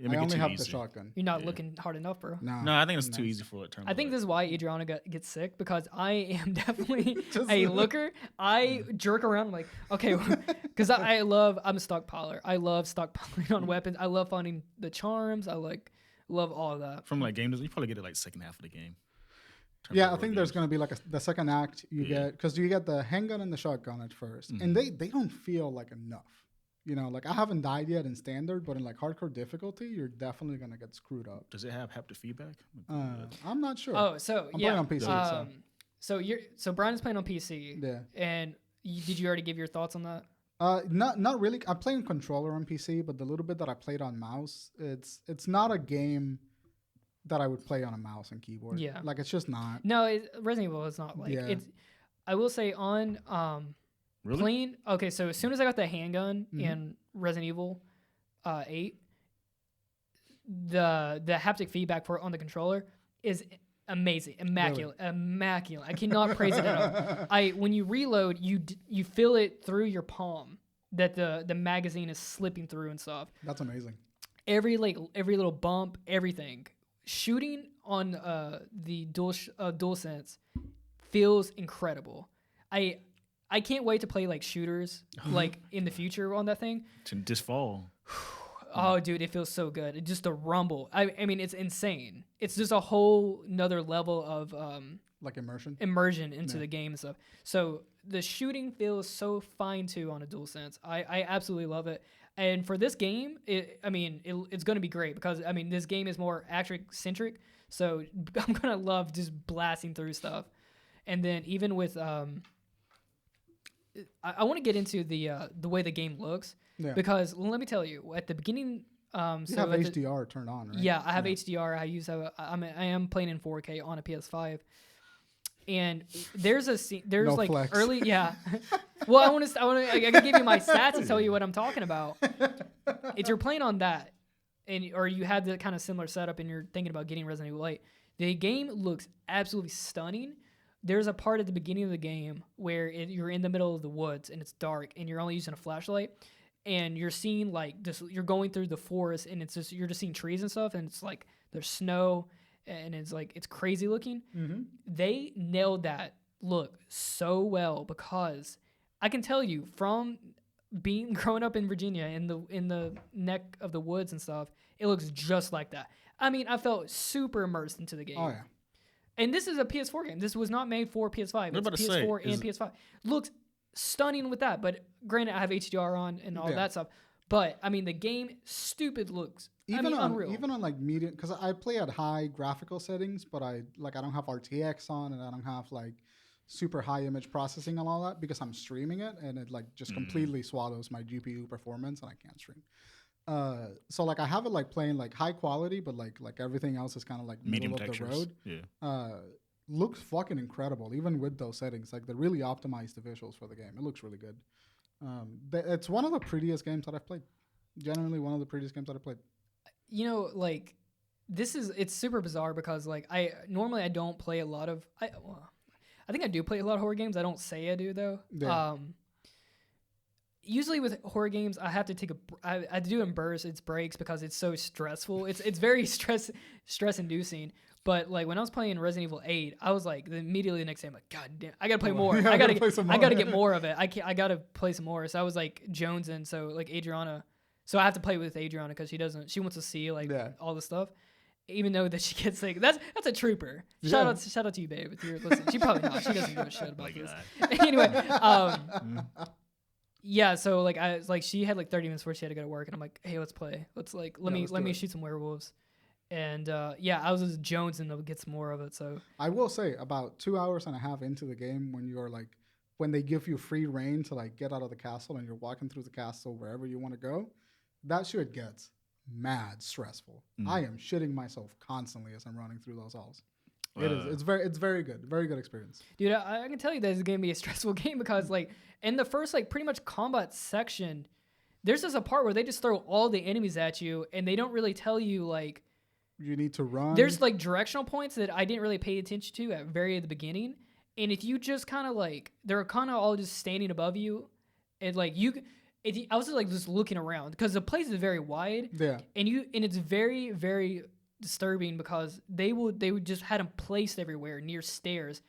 It I make it only too have easy. the shotgun. You're not looking hard enough, bro. No, I think it's too easy for Eternal. I think this is why Adriana gets sick, because I am definitely Just- a looker. I jerk around. I'm like, okay, because I'm a stockpiler. I love stockpiling on weapons. I love finding the charms. I love all of that. from like games. You probably get it like second half of the game. Yeah, I think there's going to be like the second act you Yeah. get, because you get the handgun and the shotgun at 1st, and they don't feel like enough. You know, like I haven't died yet in standard, but in like hardcore difficulty, you're definitely going to get screwed up. Does it have haptic feedback? I'm not sure. Oh, so I'm yeah. playing on PC. So Bryan is playing on PC. Yeah. And did you already give your thoughts on that? Not really. I'm playing controller on PC, but the little bit that I played on mouse, it's not a game that I would play on a mouse and keyboard. Yeah. Like it's just not. No, Resident Evil is not like Yeah. it's. I will say on Really? playing. Okay, so as soon as I got the handgun Mhm. in Resident Evil 8, the haptic feedback for it on the controller is amazing, immaculate. I cannot praise it enough. When you reload, you feel it through your palm that the magazine is slipping through and stuff. That's amazing. Every little bump, everything. Shooting on the DualSense feels incredible. I can't wait to play like shooters like in the future on that thing. This fall. Oh, dude, it feels so good. It just a rumble. I mean, it's insane. It's just a whole nother level of Like immersion. immersion into the game and stuff. So the shooting feels so fine too on a DualSense. I absolutely love it. And for this game, it's going to be great because this game is more action centric. So I'm gonna love just blasting through stuff. And then even with I want to get into the way the game looks because let me tell you, at the beginning, You have HDR turned on, right? yeah, I have HDR. I am playing in 4K on a PS5. And there's a scene. There's No like flex. early, yeah. Well, I can give you my stats and tell you what I'm talking about. If you're playing on that, or you had the kind of similar setup, and you're thinking about getting Resident Evil 8, the game looks absolutely stunning. There's a part at the beginning of the game where you're in the middle of the woods and it's dark, and you're only using a flashlight, and you're seeing like this. You're going through the forest, and you're just seeing trees and stuff, and it's like there's snow. And it's crazy looking. Mm-hmm. They nailed that look so well because I can tell you from growing up in Virginia in the neck of the woods and stuff, it looks just like that. I felt super immersed into the game. Oh yeah. And this is a PS4 game. This was not made for PS5. It's PS4 and PS5. Looks stunning with that. But granted, I have HDR on and all that stuff. But the game stupid looks. Unreal. Even on like medium, because I play at high graphical settings, but I don't have RTX on, and I don't have like super high image processing and all that because I'm streaming it, and it like just completely swallows my GPU performance, and I can't stream. So like I have it like playing like high quality, but like everything else is kind of like Medium middle of textures. the road. Yeah. Looks fucking incredible, even with those settings. Like they really optimized the visuals for the game. It looks really good. It's one of the prettiest games that I've played. Genuinely one of the prettiest games that I've played. Like it's super bizarre because like I don't play a lot of I think I do play a lot of horror games. I don't say I do though. Yeah. Usually with horror games, I have to take I do it in bursts. It's breaks because it's so stressful. It's very stress inducing. But like when I was playing Resident Evil 8, I was like immediately the next day I'm like, God damn, I gotta play more. Yeah, I gotta play some more. I gotta get more of it. I gotta play some more. So I was like jonesing. So like Adriana. So I have to play with Adriana because she wants to see like all the stuff, even though that she gets like that's a trooper. Shout out to you, babe. If you're listening, she probably not. She doesn't give a shit about this. Anyway, yeah. So like I was like she had like 30 minutes before she had to go to work, and I'm like, hey, let's play. Let's like let me shoot some werewolves, and I was just jonesing to get some more of it. So I will say about 2 hours and a half into the game, when they give you free reign to like get out of the castle and you're walking through the castle wherever you want to go. That shit gets mad stressful. I am shitting myself constantly as I'm running through those halls. It is. It's very good. Very good experience. Dude, I can tell you that it's gonna be a stressful game because like in the first like pretty much combat section, there's just a part where they just throw all the enemies at you and they don't really tell you like you need to run. There's like directional points that I didn't really pay attention to at the beginning. And if you just kind of like they're kind of all just standing above you and like I was just looking around because the place is very wide. Yeah. And it's very, very disturbing because they would just had them placed everywhere near stairs,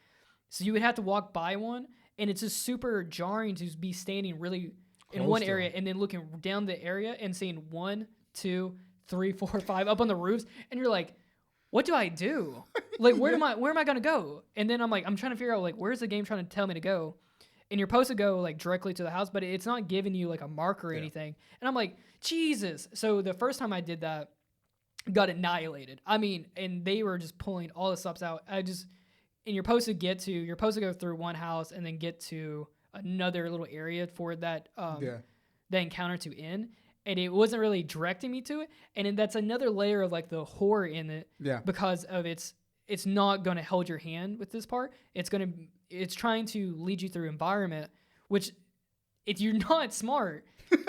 so you would have to walk by one, and it's just super jarring to be standing really in one area and then looking down the area and seeing 1, 2, 3, 4, 5 up on the roofs, and you're like, what do I do? Like, where am I gonna go? And then I'm trying to figure out like where's the game trying to tell me to go, and you're supposed to go like directly to the house, but it's not giving you like a marker or anything, and I'm like, Jesus. So the first time I did that, got annihilated. I mean, and they were just pulling all the stops out. And you're supposed to go through one house and then get to another little area for that that encounter to end. And it wasn't really directing me to it. And then that's another layer of like the horror in it. Yeah. Because of it's not gonna hold your hand with this part. It's trying to lead you through environment, which if you're not smart,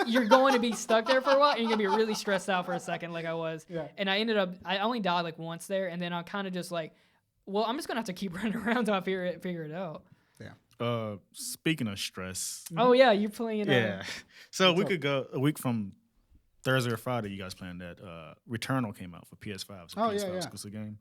you're going to be stuck there for a while, and you're going to be really stressed out for a second like I was. Yeah. And I only died like once there, and then I'm kind of just like, well, I'm just going to have to keep running around until I figure it out. Yeah. Speaking of stress. Oh, yeah, you're playing. Yeah. So we could go a week from Thursday or Friday, you guys playing that. Returnal came out for PS5. So PS5 exclusive game.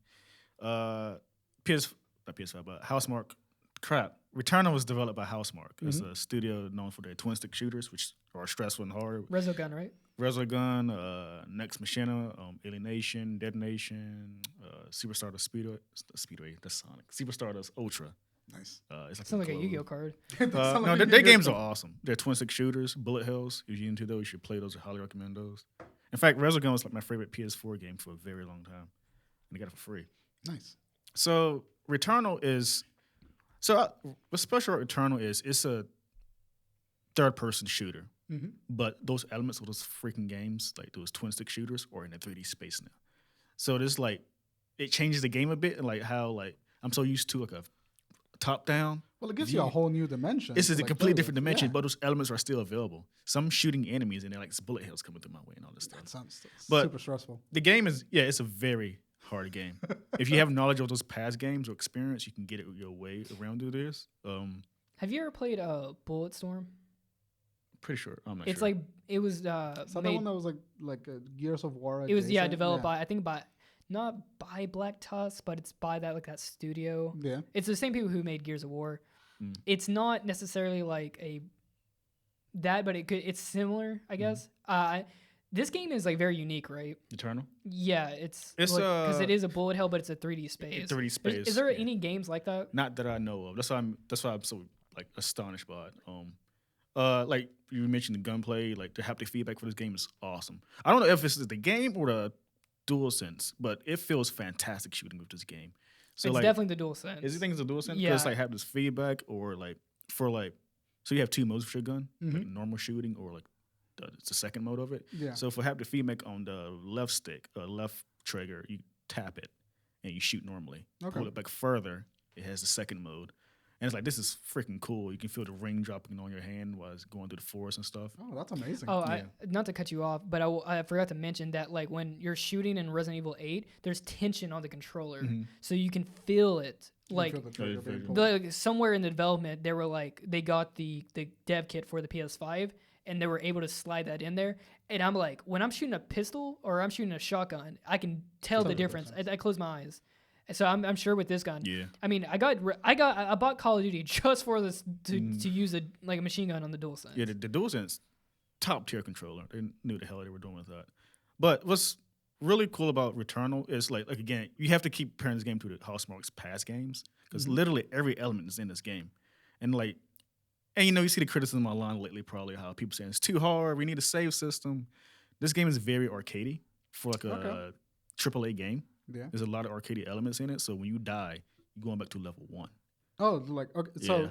Not PS5, but Housemarque. Crap. Returnal was developed by Housemarque. It's a studio known for their twin stick shooters, which are stressful and hard. Resogun, right? Resogun, Next Machina, Alienation, Detonation, Superstar Speedway. That's Sonic. Superstar Ultra. Nice. It's like sounds like a Yu-Gi-Oh card. No, their games are awesome. They're twin stick shooters, bullet hells. If you're into those, you should play those. I highly recommend those. In fact, Resogun was like my favorite PS4 game for a very long time, and I got it for free. Nice. So Returnal is. So what's special about Returnal is it's a third-person shooter, but those elements of those freaking games, like those twin-stick shooters, are in a 3D space now. So there's like, it changes the game a bit, and like how like I'm so used to like a top-down. Well, it gives you a whole new dimension. This is a completely different dimension, but those elements are still available. Some shooting enemies, and they're like bullet hells coming through my way and all this stuff. That sounds but super stressful. The game is, it's a very hard game. If you have knowledge of those past games or experience, you can get it your way around to this. Have you ever played Bulletstorm? Pretty sure. I'm not it's sure. Like it was. Is that the one that was like a Gears of War? It was developed by not by Black Tusk, but it's by that studio. Yeah. It's the same people who made Gears of War. It's not necessarily like but it's similar, I guess. This game is like very unique, right? Eternal? Yeah, it's because it is a bullet hell, but it's a 3D space. 3D space. Is there any games like that? Not that I know of. That's why I'm so like astonished by it. Like you mentioned the gunplay, like the haptic feedback for this game is awesome. I don't know if this is the game or the DualSense, but it feels fantastic shooting with this game. So it's definitely the DualSense. Is you think it's the DualSense? Yeah. Because like have this feedback or like so you have two modes for your gun, like normal shooting or like it's the second mode of it. Yeah. So if I have the feedback on the left stick, left trigger, you tap it and you shoot normally. Okay. Pull it back further, it has the second mode. And it's like, this is freaking cool. You can feel the ring dropping on your hand while it's going through the forest and stuff. Oh, that's amazing. Oh, yeah. Not to cut you off, but I forgot to mention that like when you're shooting in Resident Evil 8, there's tension on the controller. So you can feel it. Like somewhere in the development, they got the dev kit for the PS5, and they were able to slide that in there. And I'm like, when I'm shooting a pistol or I'm shooting a shotgun, I can tell the difference. I close my eyes. So I'm sure with this gun. Yeah. I mean, I bought Call of Duty just for this to use a machine gun on the DualSense. Yeah, the DualSense, top tier controller. They knew the hell they were doing with that. But what's really cool about Returnal is like again, you have to keep comparing this game to the Housemarque's past games because literally every element is in this game, and you see the criticism online lately probably how people saying it's too hard. We need a save system. This game is very arcadey for like a AAA game. Yeah. There's a lot of arcade elements in it, so when you die, you're going back to level 1. Oh, so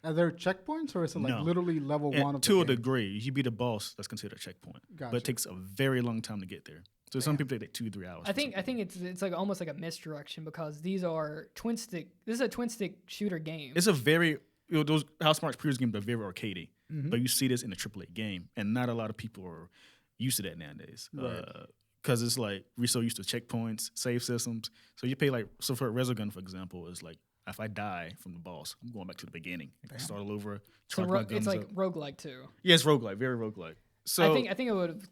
are there checkpoints, or is it literally level 1 of the game? To a degree. If you beat a boss, that's considered a checkpoint. Gotcha. But it takes a very long time to get there. So some people take 2-3 hours. I think it's like almost like a misdirection because these are twin stick. This is a twin stick shooter game. It's a very those Housemarque's previous games are very arcadey, but you see this in a AAA game, and not a lot of people are used to that nowadays. Right. Because it's like we're so used to checkpoints, save systems. So you pay for a Resogun, for example, is like if I die from the boss, I'm going back to the beginning. I can Damn. start all over. So Charge my guns it's like up. roguelike too. Yeah, it's roguelike, very roguelike. So I think it would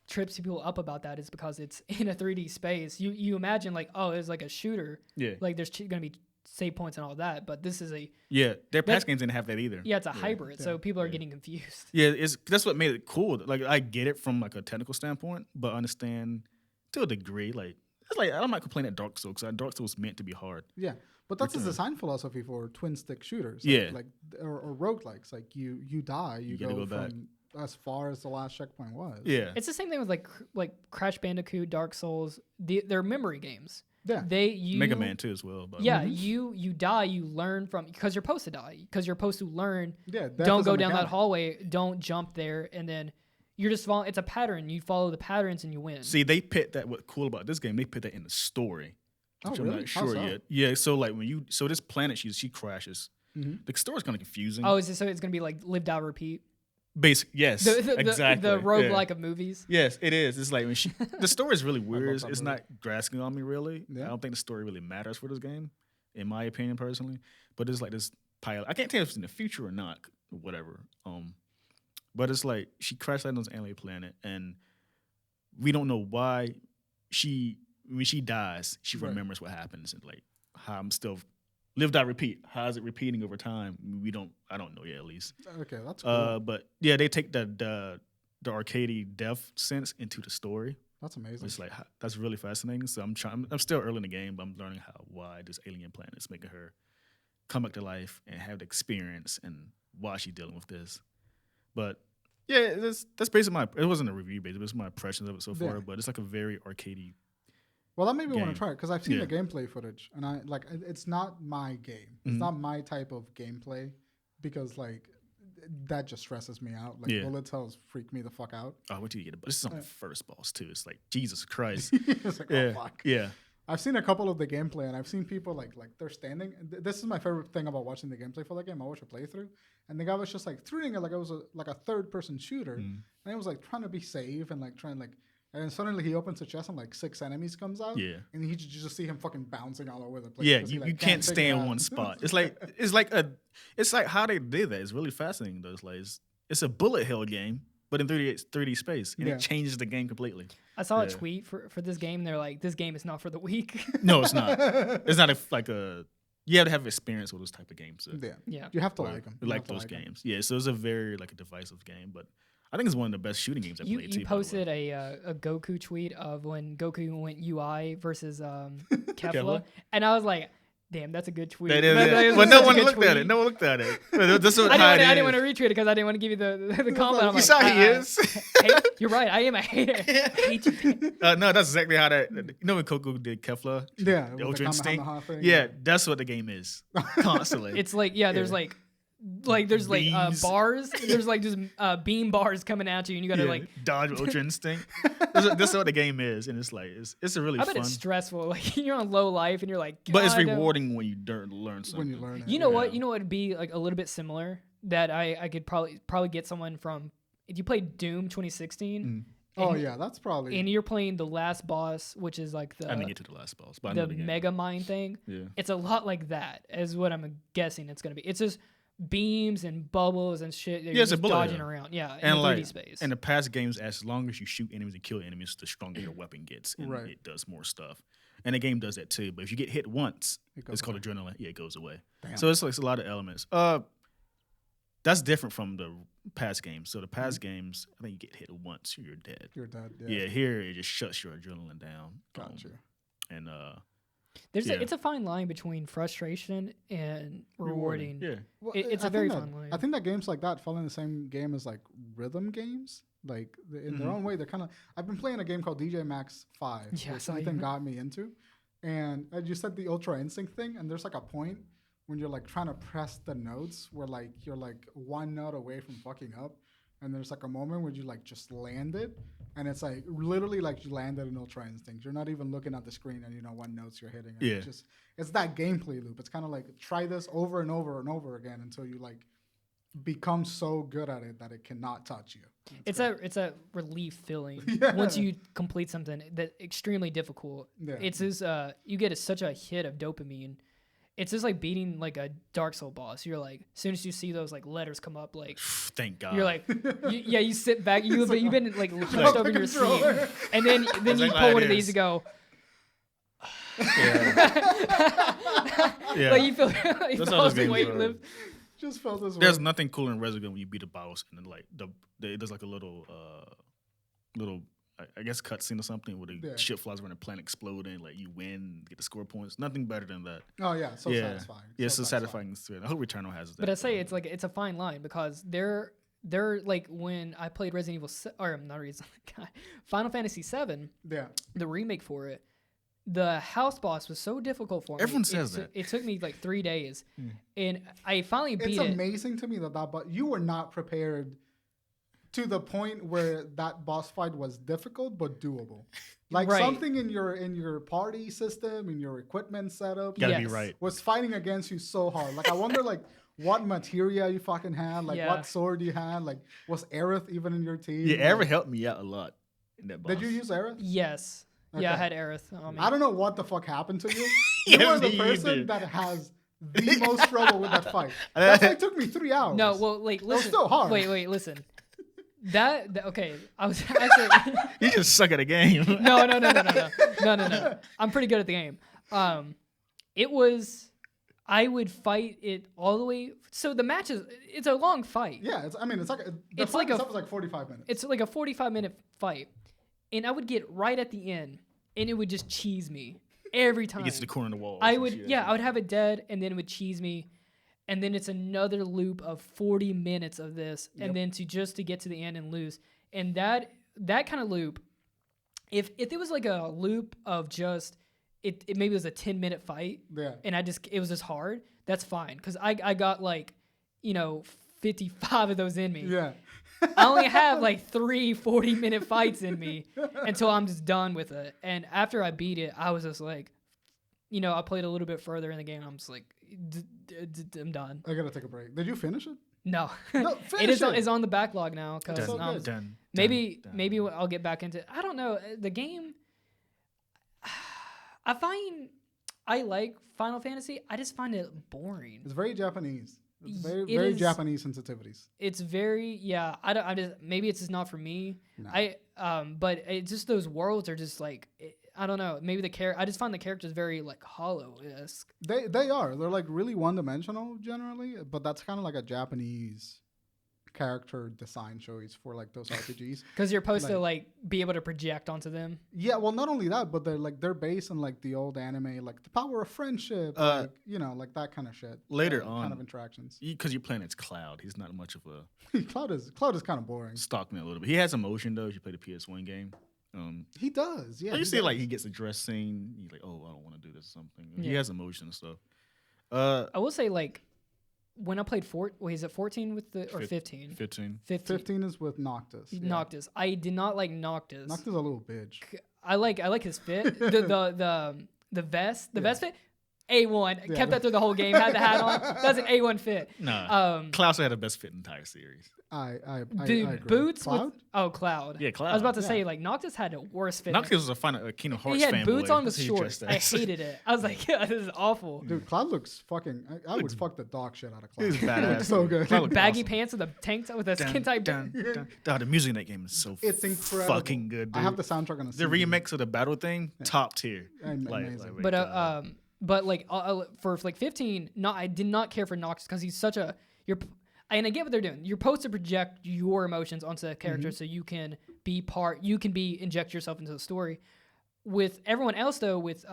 trips people up about that is because it's in a 3D space. You imagine like, oh, it's like a shooter. yeah, Like there's going to be save points and all that, but this is their past games didn't have that either. it's a hybrid, so people are yeah. getting confused. Yeah, that's what made it cool. Like I get it from like a technical standpoint, but understand to a degree. Like it's like I'm not complaining at Dark Souls because Dark Souls meant to be hard. Yeah, but that's the Return. design philosophy for twin stick shooters. Yeah. Or roguelikes. Like you die, you gotta go go back. from as far as the last checkpoint was. Yeah, It's the same thing with like Crash Bandicoot, Dark Souls. They're memory games. Yeah. Mega Man too as well. But Yeah, you die, you learn from because you're supposed to die because you're supposed to learn. Yeah. Don't go down that hallway. Don't jump there, and then you're just following. It's a pattern. You follow the patterns and you win. see, they put that. What's cool about this game? They put that in the story. Oh, Which really? I'm not How sure so? yet. Yeah, so like so this planet she crashes. Mhm. The story's kind of confusing. Oh, is it so? It's gonna be like live, die, repeat. Yes, exactly. The roguelike of movies. Yes, it is. It's like when the story is really weird. that It's movie. not grasping on me really. Yeah. I don't think the story really matters for this game, in my opinion personally. But it's like this pilot. I can't tell if it's in the future or not, or whatever. But it's like she crashed landed on this alien planet, and we don't know why when she dies, she Right. remembers what happens and like how I'm still live, die, repeat. How is it repeating over time? I don't know yet at least. Okay, that's cool. But yeah, they take the arcadey death sense into the story. That's amazing. It's like that's really fascinating. So I'm still early in the game, but I'm learning why this alien planet is making her come back to life and have the experience and why she's dealing with this. But yeah, that's basically it wasn't a review basically, it was my impressions of it so far. Yeah. But it's like a very arcadey. Well, that made me want game. to try it because I've seen Yeah. the gameplay footage, and it's not my game. It's Mhm. not my type of gameplay because like that just stresses me out. Like Yeah. bullet hells freak me the fuck out. Oh, wait till you get it. But this is on the first boss too. It's like Jesus Christ. It's like, yeah, oh fuck. yeah, I've seen a couple of the gameplay, and I've seen people like they're standing. This is my favorite thing about watching the gameplay for that game. I watched a playthrough, and the guy was just like treating it like it was a third person shooter, and it was like trying to be safe and like trying like. And then suddenly he opens the chest and like 6 enemies comes out. Yeah. And you just see him fucking bouncing all over the place. yeah. 'cause he, You like, can't stay figure in out- one spot. It's like how they did that. It's really fascinating though. It's like it's a bullet hell game, but in 3D space, and Yeah. it changes the game completely. I saw a Yeah. tweet for this game. They're like, this game is not for the weak. No, it's not. It's not you have to have experience with those type of games. Yeah. Yeah. You have to or like them. like those games. Yeah, so it's a very like a divisive game, but I think it's one of the best shooting games I You played too. you by the way. posted a Goku tweet of when Goku went UI versus Kefla, Kefla? and I was like, damn, that's a good tweet. That is That it. is But such no a one good looked at tweet. it. No one looked at it. This is I how it didn't want is. to retweet it because I didn't want to give you the comment. I'm You like, saw he is. Hey, you're right. I am a hater. I hate you. No, that's exactly how that. You know when Goku did Kefla? Yeah. The with Ultra Instinct. Kamehameha thing. Yeah, that's what the game is. Constantly. It's like there's there's Beams. bars. There's like just beam bars coming at you, and you gotta like. dodge with Ultra Instinct. That's what the game is, and it's like it's a really I bet fun. it's stressful. Like you're on low life, and you're like. But it's "God, rewarding when you learn something. When you learn it. You know Yeah. what? You know what would be like a little bit similar that I could probably get someone from if you played Doom 2016. Oh and- yeah, that's probably. And you're playing the last boss, which is like I didn't the get to the last boss, but I know the game. mega mine thing. Yeah. It's a lot like that, is what I'm guessing it's gonna be. It's just beams and bubbles and shit. That Yeah, you're it's a just bullet dodging hell. around. Yeah, in And the 3D like space. in the past games, as long as you shoot enemies and kill enemies, the stronger your weapon gets, and Right. it does more stuff. And the game does that too. But if you get hit once, goes it's called adrenaline. Yeah, it goes away. Damn. So it's like a lot of elements. That's different from the past games. So the past games, I think you get hit once, you're dead. You're dead. Yeah, here it just shuts your adrenaline down. Gotcha. And There's yeah. it's a fine line between frustration and rewarding. Yeah. Well, It's I a very think fun line. I think that games like that fall in the same game as like rhythm games. Like in their own way, they're kind of. I've been playing a game called DJ Max 5, Yeah, I which saw you. Ethan got me into, and you said the Ultra Instinct thing, and there's like a point when you're like trying to press the notes where like you're like one note away from fucking up, and there's like a moment where you like just land it, and it's like literally like you landed an Ultra Instinct. You're not even looking at the screen, and you know what notes you're hitting. And Yeah. it's that gameplay loop. It's kind of like try this over and over and over again until you like become so good at it that it cannot touch you. It's a relief feeling Yeah. once you complete something that's extremely difficult. Yeah. It's this you get such a hit of dopamine. it's just like beating like a Dark Soul boss. You're like, as soon as you see those like letters come up, like thank God. you're like, you sit back. You've been like hunched over in your seat, controller. and then you Exactly pull how one it of these is. to go. Yeah. Like you feel like That's how this the game weight works. lift. Just felt this There's way. nothing cool in Resident when you beat a boss and then like there's like a little I guess cutscene or something where the ship flies around the planet exploding, like you win, get the score points. Nothing better than that. Oh yeah, so satisfying. Yeah, so satisfying. I hope Returnal has that. But I say it's like it's a fine line because they're like when I played Resident Evil Final Fantasy VII, Yeah. the remake for it, the house boss was so difficult for me. Everyone says that. It took me like 3 days, and I finally beat It's it. amazing to me that but you were not prepared to the point where that boss fight was difficult but doable. Like Right. something in your party system, in your equipment setup, Gotta be Yes. right. was fighting against you so hard. Like I wonder like what materia you fucking had, like Yeah. what sword you had, like was Aerith even in your team? Yeah, Like, Aerith helped me out a lot in that boss. did you use Aerith? Yes. Yeah, I Okay. had Aerith on me. I don't know what the fuck happened to you. You Yeah, are the you person did. that has the most trouble with that fight. That fight took me 3 hours. No, well, like was listen. still hard. Wait, listen. That okay. I was actually You just suck at the game. no. I'm pretty good at the game. It was. I would fight it all the way. So the match it's a long fight. Yeah, it's like the It's fight like a- itself was like 45 minutes. It's like a 45-minute fight, and I would get right at the end, and it would just cheese me every time. It gets to the corner of the wall. I would have it dead, and then it would cheese me, and then it's another loop of 40 minutes of this, and then to get to the end and lose. And that kind of loop, if it was like a loop of just it maybe was a 10-minute fight, Yeah. and it was just hard, that's fine because I got like 55 of those in me. Yeah. I only have like 3 40-minute fights in me until I'm just done with it. And after I beat it, I was just like, I played a little bit further in the game. And I'm just like, I'm done. I gotta take a break. Did you finish it? No, No, finish it. It's on the backlog now because so good. maybe I'll get back into it. I don't know. The game, I like Final Fantasy. I just find it boring. It's very Japanese. It's It very is- Japanese sensitivities. It's very I just maybe it's just not for me. No. But it's just those worlds are just like I don't know. Maybe I just find the characters very like hollow-esque. They are. They're like really one-dimensional generally, but that's kind of like a Japanese character design choice for like those RPGs. Because you're supposed to like be able to project onto them. Yeah, well, not only that, but they're based on like the old anime, like the power of friendship, like like that kind of shit. Later kind on- of interactions. Because you're playing as Cloud. He's not much of a Cloud is kind of boring. stalk me a little bit. He has emotion though. If you play the PS1 game, He does, yeah. you he see does. like he gets a dress scene. He's like, oh, I don't want to do this or something. He Yeah. has emotion and stuff. I will say like when I played is it 14 with the or 15? 15. 15. is with Noctis. Yeah. Noctis. I did not like Noctis. Noctis is a little bitch. I like his fit. The vest. The vest fit. A1. Yeah. Kept that through the whole game. Had the hat on. That's an A1 fit. Nah. Cloud had the best fit in the entire series. I Dude, agree. boots Cloud? with Cloud. Yeah, Cloud. I was about to Yeah. say like Noctis had a worse fit. Noctis was a Kingdom Hearts He had fanboy. boots on with He shorts. dressed I as- hated it. I was like, yeah, this is awful. Dude, Cloud looks fucking. I would fuck the dog shit out of Cloud. He was badass. so good. Cloud looked Baggy awesome. pants with a tank top with a skin Dun, type. dun, dun. Dog, the music in that game is so It's incredible. fucking good, dude. I have the soundtrack on a The CD. remix of the battle thing, top tier. Amazing. But like for like 15, I did not care for Noctis because he's such a and I get what they're doing. You're supposed to project your emotions onto the character so you can inject yourself into the story. With everyone else though, with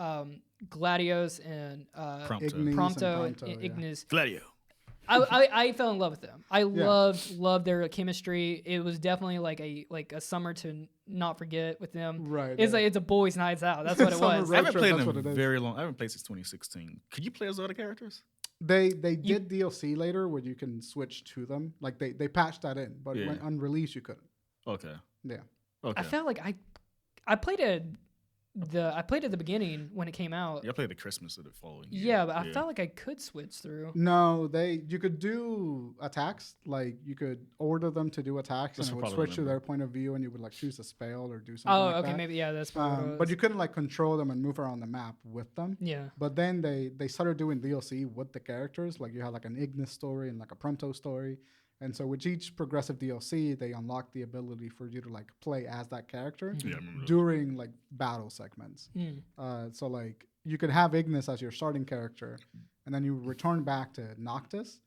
Gladios and Prompto. Ignis and Prompto, yeah. Ignis, Gladio. I fell in love with them. I loved their chemistry. It was definitely like a summer to not forget with them. Right. It's yeah. like it's a boys' nights out. That's what it Summer was. road I haven't trip, played that's in what it a is. very long. I haven't played since 2016. Could you play as other characters? They did DLC later where you can switch to them. Like they patched that in, but Yeah. on release you couldn't. Okay. Yeah. Okay. I felt like I played I played at the beginning when it came out. Yeah, I played the Christmas of the following year. Yeah, but I felt like I could switch through. No, you could do attacks. Like you could order them to do attacks, That's and it would probably switch to remember. their point of view, and you would like choose a spell or do something. Oh, like okay, that. maybe that's probably what it was. But you couldn't like control them and move around the map with them. Yeah. But then they started doing DLC with the characters. Like you had like an Ignis story and like a Prompto story. And so with each progressive DLC, they unlock the ability for you to like play as that character Yeah, I remember those. during like battle segments. So like you could have Ignis as your starting character, and then you return back to Noctis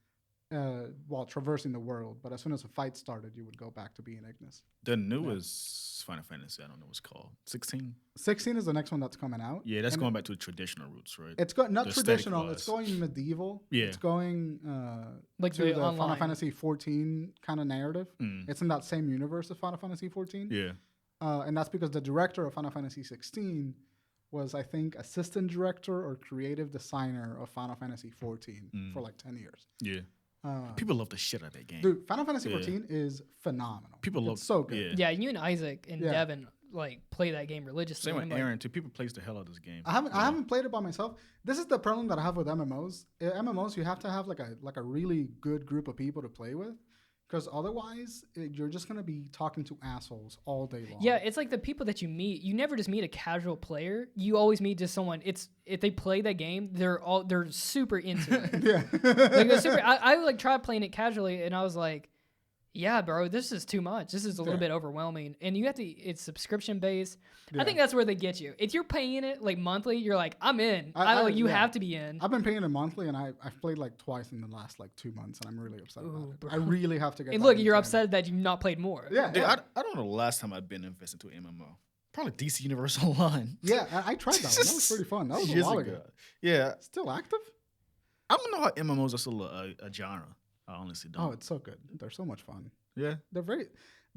while traversing the world. But as soon as a fight started, you would go back to being Ignis. The newest Final Fantasy, I don't know what's called. 16? 16 is the next one that's coming out. Yeah, that's And going back to the traditional roots, right? It's not The traditional. aesthetic It's going medieval. Yeah. It's going Like to the the Final online. Fantasy 14 kind of narrative. Mm. It's in that same universe as Final Fantasy 14. Yeah. And that's because the director of Final Fantasy 16 was, I think, assistant director or creative designer of Final Fantasy 14 for like 10 years. Yeah. Uh, People love the shit out of that game. Dude, Final Fantasy Yeah. 14 is phenomenal. People love it's so good. Yeah. Yeah, you and Isaac and Yeah. Devin like play that game religiously. Same with I'm like, Aaron, too. People plays the hell out of this game. I haven't played it by myself. This is the problem that I have with MMOs. MMOs, you have to have like a really good group of people to play with, because otherwise you're just gonna be talking to assholes all day long. Yeah, it's like the people that you meet. You never just meet a casual player. You always meet just someone. It's if they play that game, they're super into it. Yeah. Like they're super. I like tried playing it casually, and I was like, yeah, bro, this is too much. This is a little bit overwhelming. And you have to. It's subscription based. Yeah. I think that's where they get you. If you're paying it like monthly, you're like, I'm in. You yeah. have to be in. I've been paying it monthly, and I've played like twice in the last like 2 months, and I'm really upset about Ooh, it. bro. I really have to get. And back look, into you're it. upset that you've not played more. Yeah, Dude, yeah. I don't know the last time I've been invested into an MMO. Probably DC Universe Online. Yeah, I tried that one. That was pretty fun. That was a Years while ago. Yeah. Still active? I don't know how MMOs are still a genre. I honestly don't. Oh, it's so good. They're so much fun. Yeah.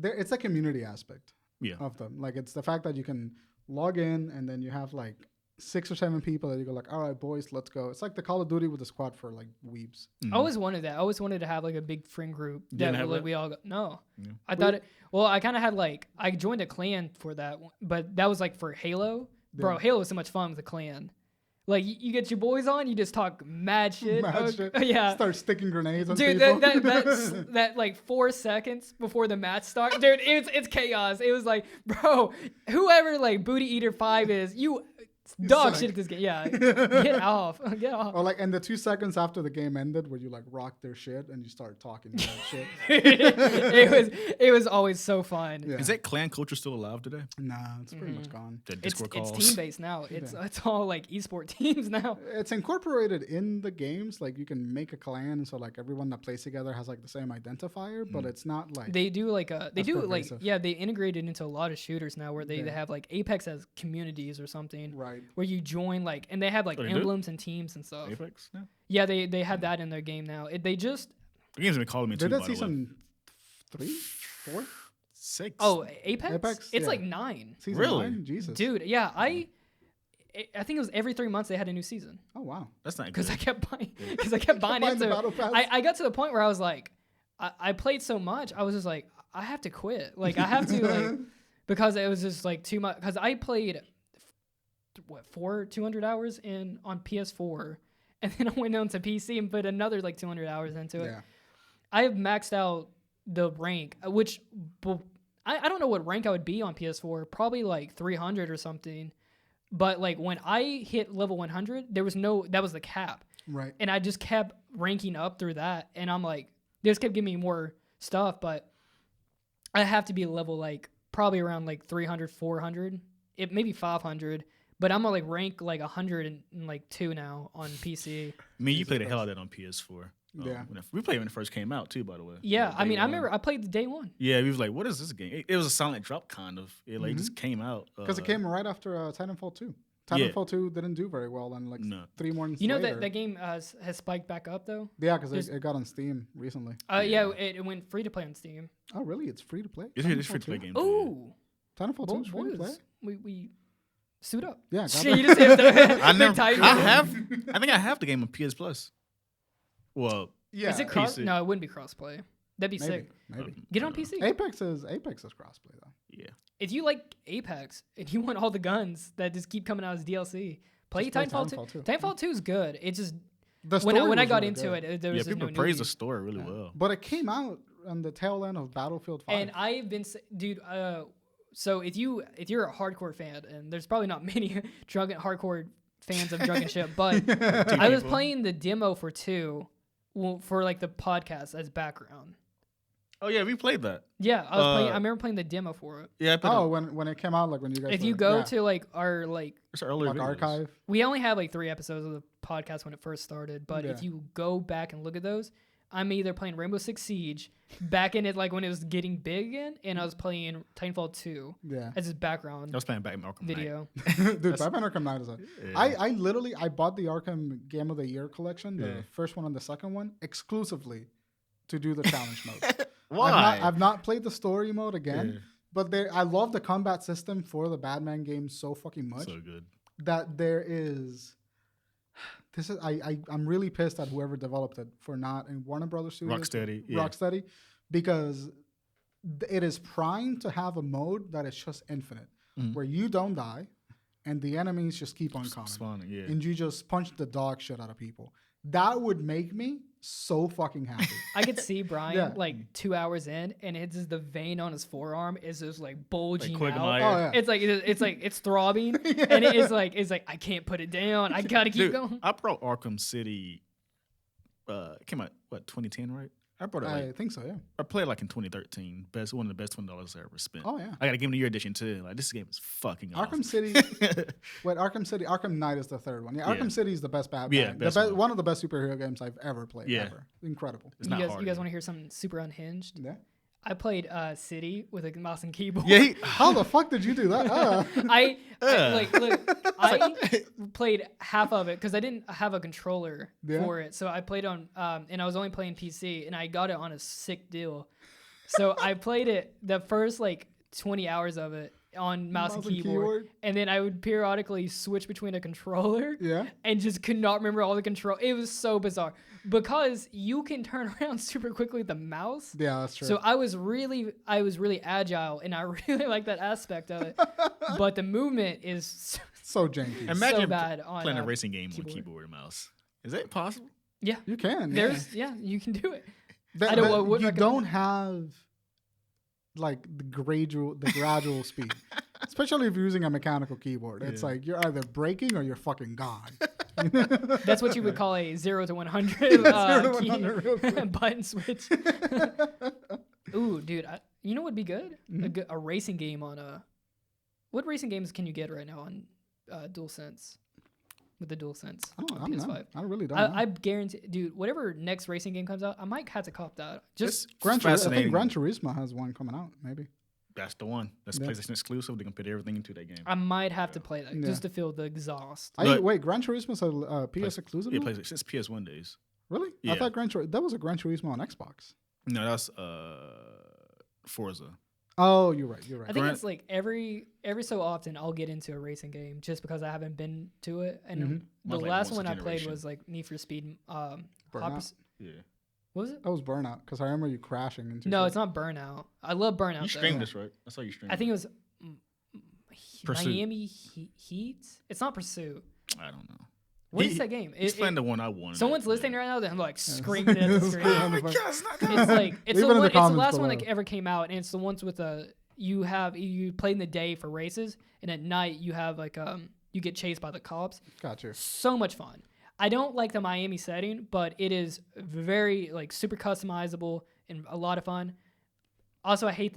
It's a community aspect Yeah. of them. Like it's the fact that you can log in and then you have like 6 or 7 people that you go like, all right, boys, let's go. It's like the Call of Duty with the squad for like weebs. I always wanted that. I always wanted to have like a big friend group didn't that have like that? we all go. No, Yeah. I thought it. Well, I kind of had like I joined a clan for that, but that was like for Halo. Bro, Yeah. Halo was so much fun with a clan. Like you get your boys on, you just talk mad shit. Mad shit. Yeah. Start sticking grenades on Dude, people. that like 4 seconds before the match starts, dude, it's chaos. It was like, bro, whoever like Booty Eater 5 is, you dog suck. shit at this game. Yeah, get off, get off. Or like, and the 2 seconds after the game ended, where you like rock their shit and you start talking that shit. it was always so fun. Yeah. Is that clan culture still alive today? Nah, it's pretty much gone. The It's Discord calls. team based now. It's all like esport teams now. It's incorporated in the games. Like you can make a clan, so like everyone that plays together has like the same identifier, but it's not like They do like That's like pervasive. they integrate it into a lot of shooters now where they have like Apex has communities or something right. where you join like and they have like Oh, they do? emblems and teams and stuff. Apex? Yeah. Yeah, they have that in their game now. They just The game's been calling me too, Did that by the way. season 3, 4, 6. Apex? Apex? It's Yeah. like 9. season Really? 9? Jesus, Dude, yeah, I think it was every 3 months they had a new season Oh wow. That's not because good. I kept buying Buying it. the So battle pass. I got to the point where I was like, I played so much, I was just like, I have to quit. Like I have to like because it was just like too much. Because I played 200 hours on PS4, and then I went on to PC and put another like 200 hours into it. Yeah. I have maxed out the rank, which I don't know what rank I would be on PS4. Probably like 300 or something. But like when I hit level 100, that was the cap. Right. And I just kept ranking up through that. And I'm like, they just kept giving me more stuff. But I have to be level like probably around like 300, 400, maybe 500. But I'm gonna like rank like 102 now on PC. I mean, you played the hell out of that on PS4. Yeah. We played when it first came out too, by the way. Yeah, Like, I day mean, I one. remember I played the day one. Yeah, we was like, what is this game? It was a silent drop, kind of. It like just came out. Because it came right after Titanfall 2. Titanfall 2 didn't do very well, and like No. 3 more months You know later. that game has spiked back up though. Yeah, because it got on Steam recently. Yeah, it went free to play on Steam. Oh, really? It's free to play? It's free to play Titanfall 2? game. too, Ooh, Titanfall 2 is free to play? boys, we suit up. Yeah, Shit, you just have to yeah. I big title. I think I have the game on PS Plus. Well, yeah. Is it cross? PC. No, it wouldn't be crossplay. That'd be Maybe, sick. maybe. Get it on PC. Apex is crossplay though. Yeah. If you like Apex and you want all the guns that just keep coming out as DLC, play Titanfall 2. Titanfall 2 is good. It just when I got into it, there was people no praise nudity. the story really well. But it came out on the tail end of Battlefield 5. And I've been, dude. So if you're a hardcore fan, and there's probably not many hardcore fans of Drunken Ship, but I was playing the demo for 2, for like the podcast as background. Oh yeah, we played that. Yeah, I was playing. I remember playing the demo for it. Yeah. When it came out, like when you guys. If you go to like our it's earlier like archive, we only had like 3 episodes of the podcast when it first started. But Yeah. if you go back and look at those, I'm either playing Rainbow Six Siege back in it like when it was getting big again, and I was playing Titanfall 2 as his background. I was playing Batman Arkham video. Dude, Batman Arkham Knight is a. I literally bought the Arkham Game of the Year collection, the first one and the second one, exclusively to do the challenge mode. Why? I've not played the story mode again, but I love the combat system for the Batman game so fucking much. So good. That there is. This is I'm really pissed at whoever developed it for not in Warner Brothers Studios. Rocksteady, because it is primed to have a mode that is just infinite, where you don't die, and the enemies just keep on coming, spawning, and you just punch the dog shit out of people. That would make me so fucking happy. I could see Bryan like 2 hours in, and it's just the vein on his forearm is just like bulging out. Oh, yeah. It's throbbing, and it's like I can't put it down. I gotta keep going. I brought Arkham City. It came out 2010, right? I brought it. I think so. Yeah. I played like in 2013. One of the best $20 I ever spent. Oh yeah. I got a Game of the Year edition too. Like this game is fucking awesome. Arkham City. Arkham Knight is the third one. Yeah, Arkham City is the best Batman. Yeah, one of the best superhero games I've ever played. Yeah. Ever. Incredible. It's You not guys hard. want to hear something super unhinged? Yeah. I played City with a mouse and keyboard. Yeah. How the fuck did you do that? I played half of it because I didn't have a controller for it, so I played on and I was only playing PC, and I got it on a sick deal. So I played it the first like 20 hours of it on mouse and keyboard, and then I would periodically switch between a controller and just could not remember all the control. It was so bizarre because you can turn around super quickly with the mouse. Yeah, that's true. So I was really agile, and I really like that aspect of it. But the movement is so janky. Imagine so bad on playing a racing game keyboard. on keyboard and mouse. Is that possible? Yeah, you can. You can do it. You don't have like the gradual speed, especially if you're using a mechanical keyboard. It's like you're either braking or you're fucking gone. That's what you would call a 0 to 100 0 to 100 real quick. button switch. Ooh, dude, you know what would be good? A racing game on a. What racing games can you get right now on DualSense? With the DualSense on PS5. I really don't know. I guarantee, dude, whatever next racing game comes out, I might have to cop that. Just I think Gran Turismo has one coming out, maybe. That's the one. That's PlayStation exclusive. They can put everything into that game. I might have to play that just to feel the exhaust. Wait, Gran Turismo is a PS exclusive? Yeah, PlayStation since PS1 days. Really? Yeah. I thought that was a Gran Turismo on Xbox. No, that's Forza. Oh, you're right. I think it's like every so often I'll get into a racing game just because I haven't been to it. And the last one I played was like Need for Speed. Burnout? Yeah. What was it? That was Burnout because I remember you crashing into. No, it's not Burnout. I love Burnout. You streamed this, right? That's how you streamed. I think it was Pursuit. Miami Heat. It's not Pursuit. I don't know. What is that game? He's playing the one I wanted. Someone's listening right now. They're like screaming at the screen. Oh my God, it's not It's like it's Leave it in the it's the comments last one below. that ever came out, and it's the ones with you play in the day for races, and at night you have like you get chased by the cops. Gotcha. So much fun. I don't like the Miami setting, but it is very like super customizable and a lot of fun. Also, I hate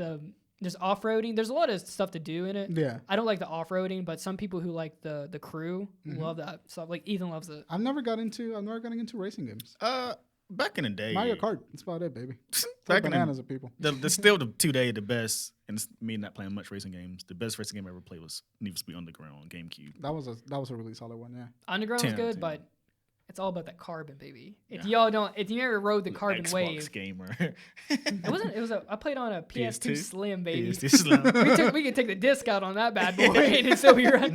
there's off-roading. There's a lot of stuff to do in it. Yeah. I don't like the off-roading, but some people who like the crew love that stuff. Like Ethan loves it. I'm never getting into racing games. Back in the day, Mario Kart. That's about it, baby. Back in bananas of people. There's still the best, and it's me not playing much racing games. The best racing game I ever played was Need for Speed Underground on GameCube. That was a really solid one. Yeah. Underground was 10, good, 10. but it's all about that carbon, baby. If you ever rode the carbon Xbox wave, gamer. I played on a PS2 PS2? Slim, baby. PS2 Slim. we could take the disc out on that bad boy and it'd still be right.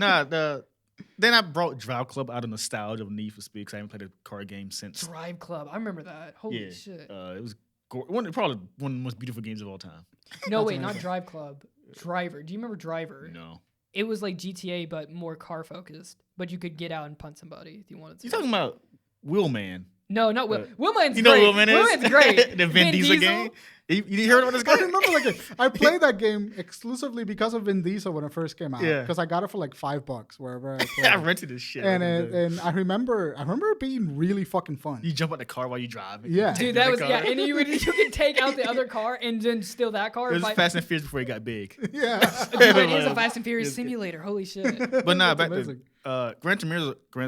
Then I brought Drive Club out of nostalgia of Need for Speed because I haven't played a car game since. Drive Club, I remember that. Holy shit! It was probably one of the most beautiful games of all time. No, wait, not Drive Club. Driver. Do you remember Driver? No. It was like GTA, but more car focused. But you could get out and punt somebody if you wanted to. You talking about Wheelman? No, not Will. Willman's You know great. what Wheelman is? Willman's great. The Vin Diesel game? You heard about this guy? I remember I played that game exclusively because of Vin Diesel when it first came out. Yeah. Because I got it for like $5 wherever I played. I rented this shit. And I remember it being really fucking fun. You jump out the car while you drive. Yeah. Dude, that was and you could take out the other car and then steal that car. It was Fast and Furious before it got big. Yeah. Dude, it is a Fast and Furious simulator. Holy shit. But nah, That's back amazing. to Gran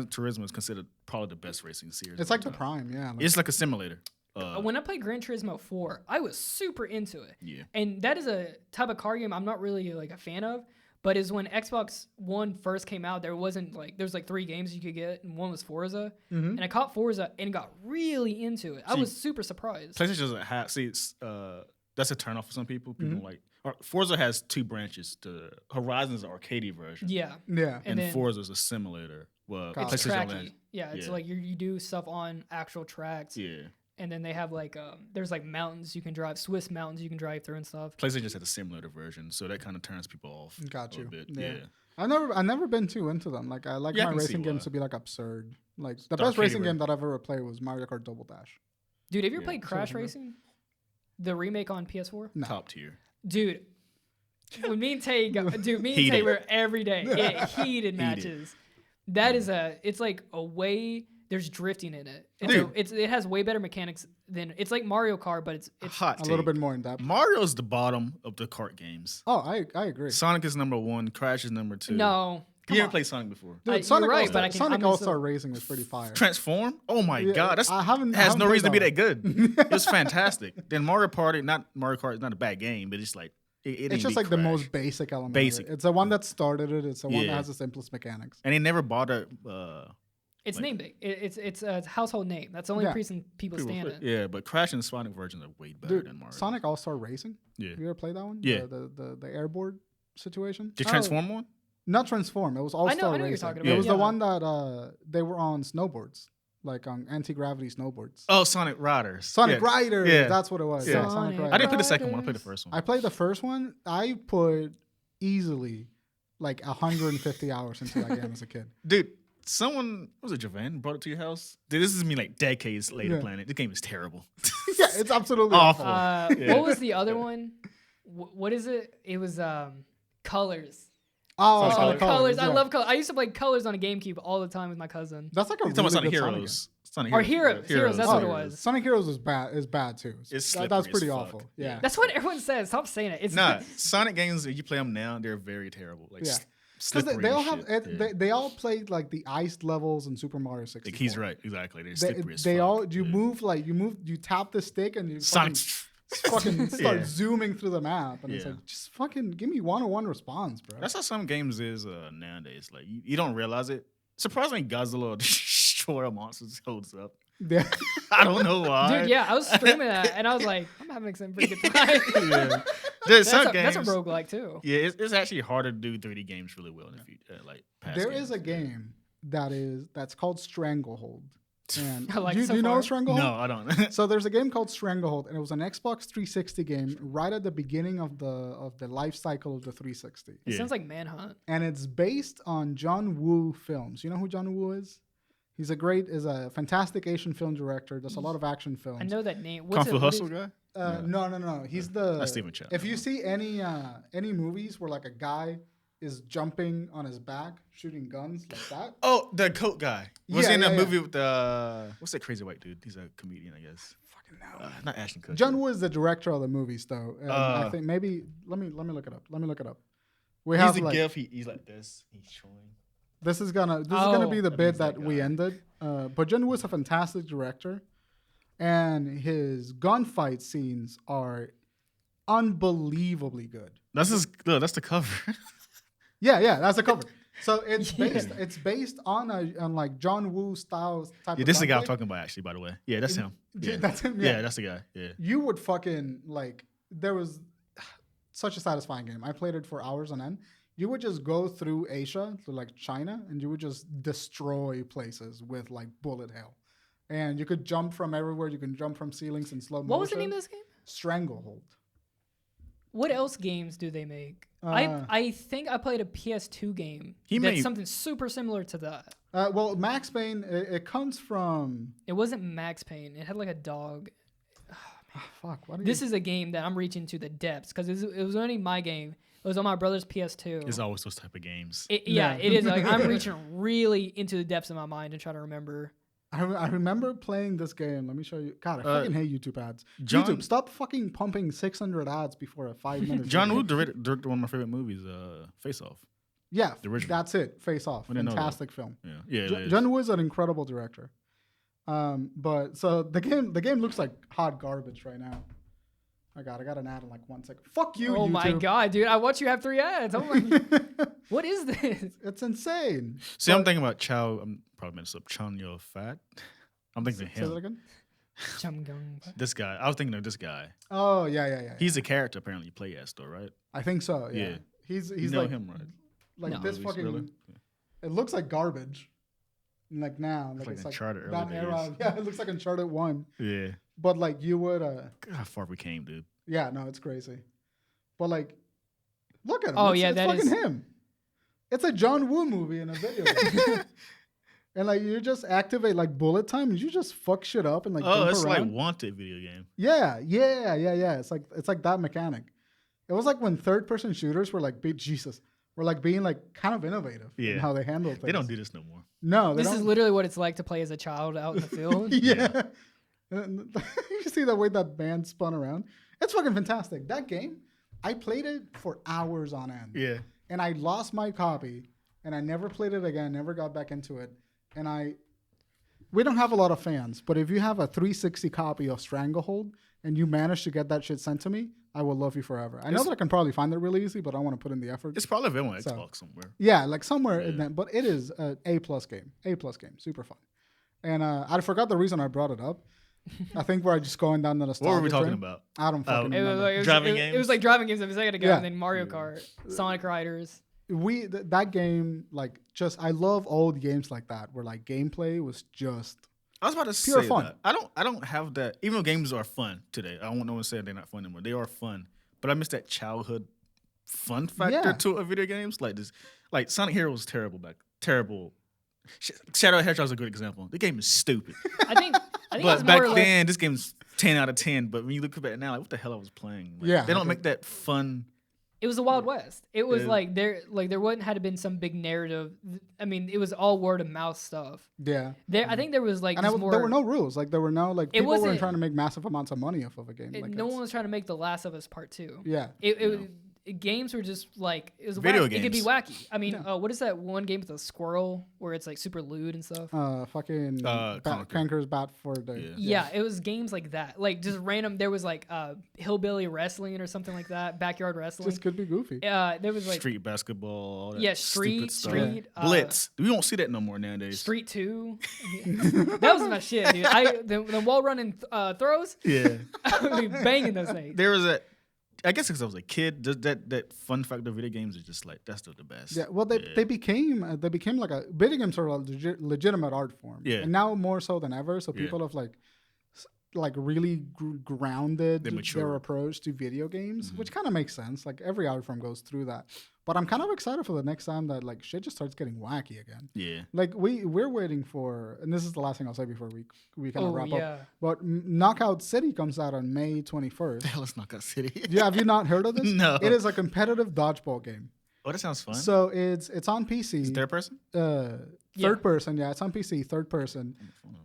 Turismo is considered probably the best racing series. It's like the prime, yeah. It's like a simulator. When I played Gran Turismo 4, I was super into it. Yeah. And that is a type of car game I'm not really like a fan of. But is when Xbox One first came out, there was like 3 games you could get, and one was Forza. Mm-hmm. And I caught Forza and got really into it. I was super surprised. PlayStation doesn't have. See, it's that's a turnoff for some people. People Forza has 2 branches. The Horizon's the arcade version. Yeah. Yeah. And then Forza's a simulator. Well, It's it's PlayStation only tracky. has- Yeah, it's yeah. like you do stuff on actual tracks. Yeah. And then they have like there's like mountains you can drive, Swiss mountains you can drive through and stuff. PlayStation just had a simulator version, so that kind of turns people off. Got a you. bit. Yeah. Yeah. I've never been too into them. Like I like Yeah, I my can see racing games why. to be like absurd. Like the The best arcade racing version. game that I've ever played was Mario Kart Double Dash. Dude, have you ever Yeah. played Crash Sure. Racing? The remake on PS4? No. Top tier. Dude, when me and Tay Heated. Tay were every day. Yeah, heated matches. That is it's like a way there's drifting in it. It has way better mechanics than it's like Mario Kart, but it's Hot A little take. bit more in depth. Mario's the bottom of the kart games. Oh, I agree. Sonic is number 1. Crash is number 2. no. Come You ever on. played Sonic before? Dude, you're Sonic right, All-Star, but Sonic I'm All-Star Racing was pretty fire. Transform? Oh my Yeah, god, that's I haven't has no played reason to be that that good. It was fantastic. Then Mario Kart is not a bad game, but it's like it It's just like the most basic element. Basic. Of it. It's the one that started it. It's the one that Yeah. has the simplest mechanics. And they never bothered. It's Like- name big. It's a household name. That's the only Yeah. reason people stand it. Yeah, but Crash and Sonic versions are way better Dude, than Mario. Sonic All-Star Racing. Yeah. You ever play that one? Yeah. The airboard situation. The Transform one? Not Transform. It was I All-Star know what Racing. you're talking It about. was Yeah. the one that they were on snowboards, like on anti-gravity snowboards. Oh, Sonic Riders. Sonic Yeah. Riders. Yeah. That's what it was. Yeah. Yeah, Sonic Sonic Riders. I didn't play the second one. I played the Riders. first one. I played the first one. I put easily like 150 hours into that game as a kid. Dude, someone, was it Javan, brought it to your house? Dude, this is me like decades later Yeah. playing it. This game is terrible. Yeah, it's absolutely Awful. awful. Yeah. What was the other one? What is it? It was Colors. Oh, Sonic Sonic Colors. I yeah. love Colors. I used to play Colors on a GameCube all the time with my cousin. That's like a You're talking really about Sonic good Heroes. Sonic Or Heroes, that's Sonic what it game. was. Sonic Heroes is bad too. It's That's slippery pretty as awful. fuck. Yeah. That's what everyone says. Stop saying it. It's Nah, Sonic games, if you play them now, they're very terrible. Like, Yeah. slippery Because they all and have shit. Yeah. they all played like the iced levels in Super Mario 64. Like, he's right, exactly. They're They, slippery as they fuck. all you Yeah. you tap the stick and you Sonic. fucking start Yeah. zooming through the map and it's Yeah. like just fucking give me one-on-one response, bro. That's how some games is nowadays. Like, you don't realize it. Surprisingly, Godzilla Destroyer Monsters holds up. Yeah. I don't know why. Dude, yeah, I was streaming that and I was like, I'm having some pretty good time. Yeah. There's some That's a games. roguelike too. Yeah, it's actually harder to do 3D games really well in the future. Like, past There games. is a game that's called Stranglehold. And I like do it so you know far. Stranglehold? No, I don't. So there's a game called Stranglehold, and it was an Xbox 360 game right at the beginning of the life cycle of the 360. It Yeah. sounds like Manhunt. And it's based on John Woo films. You know who John Woo is? He's a fantastic Asian film director. Does a lot of action films. I know that name. Kung What's Fu it? What Hustle is- guy? No. He's the. That's Steven Chow. If you see any movies where like a guy is jumping on his back, shooting guns like that. Oh, the coat guy. Was Yeah, he in a yeah, movie with what's that crazy white dude? He's a comedian, I guess. Fucking hell. Not Ashton Kutcher. John Woo is the director of the movies, though. And I think maybe let me look it up. We He's have the like gif. He's like this. He's showing. this is gonna Oh. be the That bit means that that we guy. ended. But John Woo is a fantastic director, and his gunfight scenes are unbelievably good. That's the cover. Yeah, that's a cover. So it's Yeah. based on like John Woo style type. Yeah, of this is the guy I'm gunfight. talking about, actually. By the way, yeah, that's him. Yeah, That's him. yeah, Yeah. that's the guy. Yeah, You would fucking like. There was such a satisfying game. I played it for hours on end. You would just go through Asia to like China, and you would just destroy places with like bullet hell. And you could jump from everywhere. You can jump from ceilings in slow motion. What was the name of this game? Stranglehold. What else games do they make? Uh, I think I played a PS2 game He that's made- something super similar to that. well, Max Payne, it comes from. It wasn't Max Payne. It had like a dog. Fuck. What are This you? is a game that I'm reaching to the depths because it was only my game. It was on my brother's PS2. It's always those type of games. Yeah, it is. Like, I'm reaching really into the depths of my mind and try to remember. I remember playing this game. Let me show you. God, I fucking hate YouTube ads. John- YouTube, stop fucking pumping 600 ads before a 5-minute. John video. Woo directed one of my favorite movies, Face Off. Yeah, the original. that's it. Face Off, I didn't know that. fantastic film. Yeah, it is. John Woo is an incredible director. But so the game looks like hot garbage right now. I got an ad in like 1 second. Fuck you, Oh YouTube. my god, dude! I watch you have 3 ads. Oh my, what is this? It's insane. See, I'm thinking about Chow. I'm probably messed up. Chow Yo Fat. I'm thinking of Say that him. again. Chumgung. This guy. I was thinking of this guy. Oh yeah. He's a character apparently you play as though, right? I think so. Yeah. Yeah. He's You know like him, right? like No. this Really? fucking. Really? It looks like garbage. Like now, It's like it's Uncharted that early era. days. Yeah, it looks like Uncharted 1. Yeah. But like you would. God, how far we came, dude. Yeah, no, it's crazy. But like, look at him. Oh, it's, yeah, it's that fucking is- him. It's a John Woo movie in a video game. And like you just activate like bullet time and you just fuck shit up and like Oh, jump it's around. like Wanted video game. Yeah. It's like that mechanic. It was like when third person shooters were like being like kind of innovative in Yeah. how they handle things. They don't do this no more. No, they This don't. is literally what it's like to play as a child out in the field. Yeah. And you see the way that band spun around. It's fucking fantastic. That game, I played it for hours on end. Yeah. And I lost my copy and I never played it again, never got back into it. And we don't have a lot of fans, but if you have a 360 copy of Stranglehold and you manage to get that shit sent to me, I will love you forever. I know that I can probably find it really easy, but I want to put in the effort. It's probably available on So- Xbox somewhere. Yeah, like somewhere in that, but it is an A+ game, super fun. And I forgot the reason I brought it up. I think we're just going down the nostalgia What were we talking train. about? I don't fucking It was, remember. like, Driving it was games? like driving games a second ago, Yeah. and then Mario Kart, Sonic Riders. That game, like, just I love old games like that where like gameplay was just I was about to Pure say fun. that. I don't have that. Even though games are fun today, I don't want no one to say they're not fun anymore. They are fun, but I miss that childhood fun factor Yeah. to a video games. Like this, like Sonic Hero was terrible. Shadow Hedgehog is a good example. The game is stupid, I think but it's back more or less, then this game's 10 out of 10. But when you look at it now, like what the hell I was playing? Like, Yeah, they don't okay. make that fun. it was the Wild West. It was Yeah. like there wouldn't had been some big narrative. I mean, it was all word of mouth stuff. yeah. I think there was like And just more. there were no rules. Like there were no like It people weren't wasn't- trying to make massive amounts of money off of a game. Like no it's- one was trying to make The Last of Us Part 2. Yeah. Games were just like it was Video wacky. It could be games. wacky. I mean, Yeah. what is that one game with a squirrel where it's like super lewd and stuff? Fucking Conquer. Cranker's Bat for the Yeah. Yeah, it was games like that. Like just random. There was like hillbilly wrestling or something like that. Backyard wrestling. Just could be goofy. There was like Street basketball, all that Yeah, stupid Street, stuff. Blitz. We don't see that no more nowadays. Street 2. That was my shit, dude. The wall running throws. Yeah. I would be banging those things. There was I guess because I was a kid, that fun factor of video games is just like that's still the best. Yeah, well, they became like a video games are a legitimate art form. Yeah. And now more so than ever, so Yeah. people have like really grounded They their mature. approach to video games, Mm-hmm. which kind of makes sense. Like every art form goes through that. But I'm kind of excited for the next time that like shit just starts getting wacky again. Yeah. Like we're waiting for, and this is the last thing I'll say before we kind of Oh wrap yeah. up. But Knockout City comes out on May 21st. The hell is Knockout City? Yeah, have you not heard of this? No. It is a competitive dodgeball game. Oh, that sounds fun. So it's on PC. Is third person? Yeah. Third person, yeah, it's on PC, third person,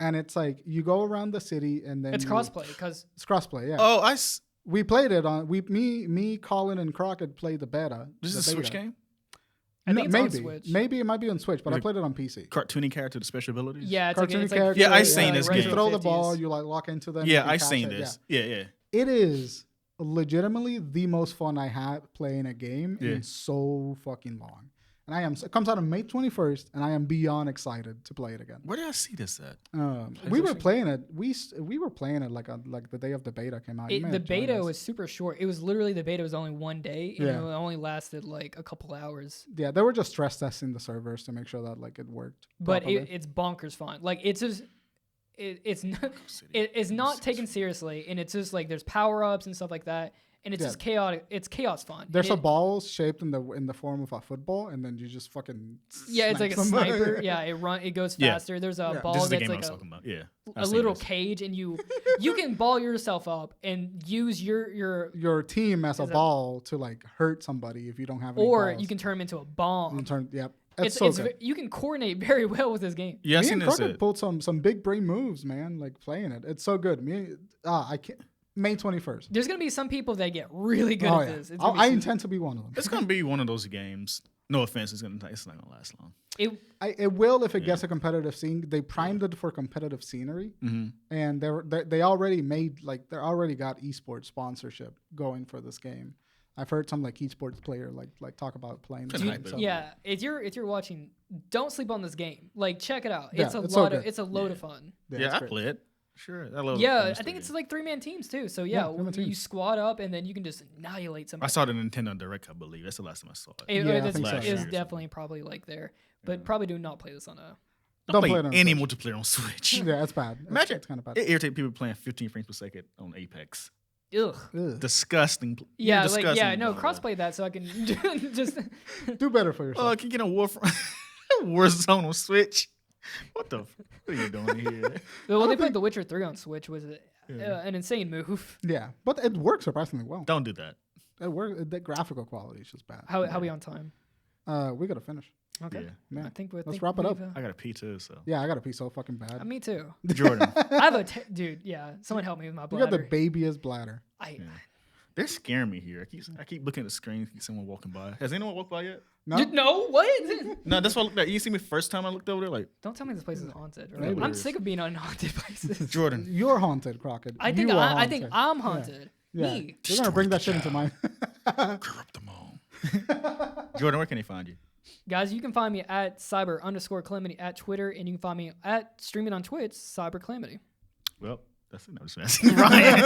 and it's like you go around the city and then It's you- crossplay because It's crossplay, yeah. Oh, We played it on me, Colin, and Crockett played the beta. this the is a Switch beta. game? I think it's on maybe Switch. maybe it might be on Switch, but Is I it played it on PC. Cartoony character with special abilities? yeah, it's Cartoony like character, Yeah, I seen this You game. throw the 50s. ball, you like lock into them. Yeah, you can I catch seen it, this. Yeah, yeah. It is legitimately the most fun I had playing a game Yeah. in so fucking long. And it comes out on May 21st, and I am beyond excited to play it again. Where did I see this at? We were playing it. We were playing it like the day of the beta came out. You may The have joined beta us. was super short. It was literally the beta was only one day, and Yeah. it only lasted like a couple hours. Yeah, they were just stress testing the servers to make sure that like it worked. But properly. it's bonkers fun. Like it's just it's not City. it's not taken seriously, and it's just like there's power ups and stuff like that. and it's Yeah. just chaotic. It's chaos fun. There's And a ball shaped in the form of a football, and then you just fucking Yeah, it's like a somebody. sniper. Yeah, it goes Yeah. faster. There's a Yeah. ball This is the that's game I like was a, talking about. Yeah. a I've seen little this. cage, and you can ball yourself up and use your team as a Is a- ball to like hurt somebody if you don't have any or balls. you can turn them into a You bomb. can turn. Yep. It's so good. You can coordinate very well with this game. Yeah, I've Me seen and this. Crockett pulled some big brain moves, man. Like playing it, it's so good. I can't. May 21st. There's gonna be some people that get really good Oh at yeah, this. It's gonna be I sweet. intend to be one of them. It's gonna be one of those games. No offense, it's not gonna last long. It will if it gets a competitive scene. They primed it for competitive scenery, and they already got esports sponsorship going for this game. I've heard some like esports player like talk about playing. This game, so. Yeah, if you're watching, don't sleep on this game. Like check it out. Yeah, It's a it's so load of good. it's a load of fun. Yeah, Yeah, it's I great. play it. Sure, I love. Yeah, I think it's like 3-man teams too. So yeah, 3-man you teams. squad up and then you can just annihilate I somebody. saw the Nintendo Direct, I believe. That's the last time I saw it. Yeah, I It's think so. Last year or it's something. definitely probably like there, but probably do not play this on a. Don't play play it on any Switch. multiplayer on Switch. Yeah, it's bad. Imagine it's kind of bad. It irritates people playing 15 frames per second on Apex. Ugh. Ugh. Disgusting. Yeah, disgusting. like yeah, no, crossplay that so I can just. Do better for yourself. Oh, I can get a Warzone on Switch. What the? What are you doing here? Well, they played The Witcher 3 on Switch. Was Yeah. an insane move. Yeah, but it works surprisingly well. Don't do that. It works. The graphical quality is just bad. How we on time? We gotta finish. Okay. Yeah. Yeah. I think Let's wrap it up. I got a P too, so. Yeah, I gotta pee so fucking bad. Me too. Jordan, I have a dude. Yeah, someone help me with my You got the bladder. babyest bladder. they're scaring me here. I keep looking at the screen. See someone walking by. Has anyone walked by yet? No, No, what? No, that's why I looked at. You see me first time I looked over there, like Don't tell me this place is haunted. Right? Maybe I'm it is. sick of being on haunted places. Jordan. you're haunted, Crockett. I think You are I think haunted. I'm haunted. Yeah. Me. We're gonna bring that shit into mine. Corrupt them all. Jordan, where can they find you? Guys, you can find me at cyber_calamity at Twitter, and you can find me at streaming on Twitch, CyberCalamity. Well, that's it. No, just asking. Ryan,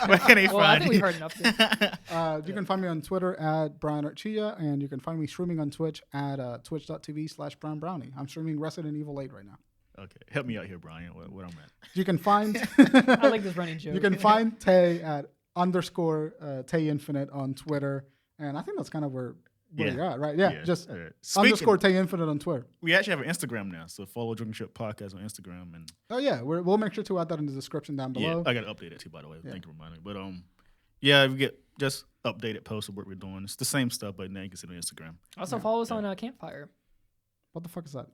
where can they Well, I find think you? we've heard enough. You can find me on Twitter at BryanRchia, and you can find me streaming on Twitch at twitch.tv/BryanBrowny. I'm streaming Resident Evil 8 right now. Okay, help me out here, Brian. What I'm at. You can find I like this running joke. you can find Tay at _Tay Infinite on Twitter, and I think that's kind of where Yeah. you're at, right? Yeah, just All right. _Tay Infinite on Twitter. We actually have an Instagram now, so follow Drunken Ship Podcast on Instagram, and Oh yeah, we'll make sure to add that in the description down yeah, below. I got to update it too, by the way. Thank you for reminding me. But yeah, we get just updated posts of what we're doing. It's the same stuff, but now you can see it on Instagram. Also follow us on Campfire. What the fuck is that?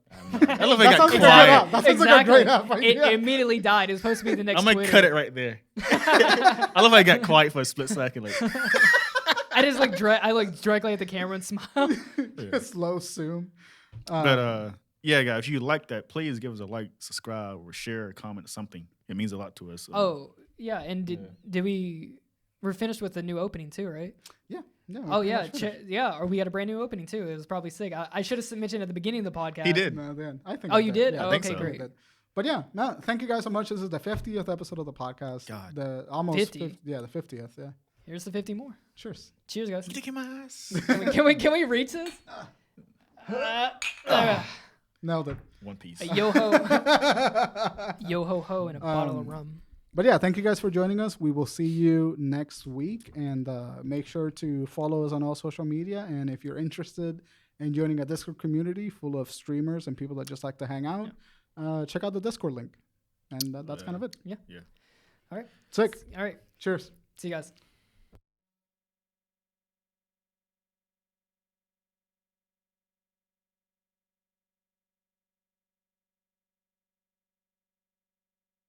I love That it got sounds like a great quiet. app. That sounds like a great app It idea. immediately died. It was supposed to be the next I'm gonna Twitter. cut it right there. I love how I got quiet for a split second. Like, I just directly at the camera and smile. Slow zoom. but yeah, guys, if you like that, please give us a like, subscribe, or share, or comment, or something. It means a lot to us. Oh yeah, and did we're finished with the new opening too, right? Yeah. No, Oh pretty yeah, much finished. or we had a brand new opening too. It was probably sick. I should have mentioned at the beginning of the podcast. He did. No, then I think. Oh, I you did? Yeah, Oh, think okay, so. great. But yeah, no, thank you guys so much. This is the 50th episode of the podcast. God. The almost 50. Yeah, the 50th. Yeah. Here's the 50 more. Cheers. Cheers, guys. Look in my eyes. Can we reach this? Nailed it. One Piece. A yo ho, yo ho ho, and a bottle of rum. But yeah, thank you guys for joining us. We will see you next week, and make sure to follow us on all social media. And if you're interested in joining a Discord community full of streamers and people that just like to hang out, check out the Discord link. And that's kind of it. Yeah. Yeah. All right. Sick. All right. Cheers. See you guys.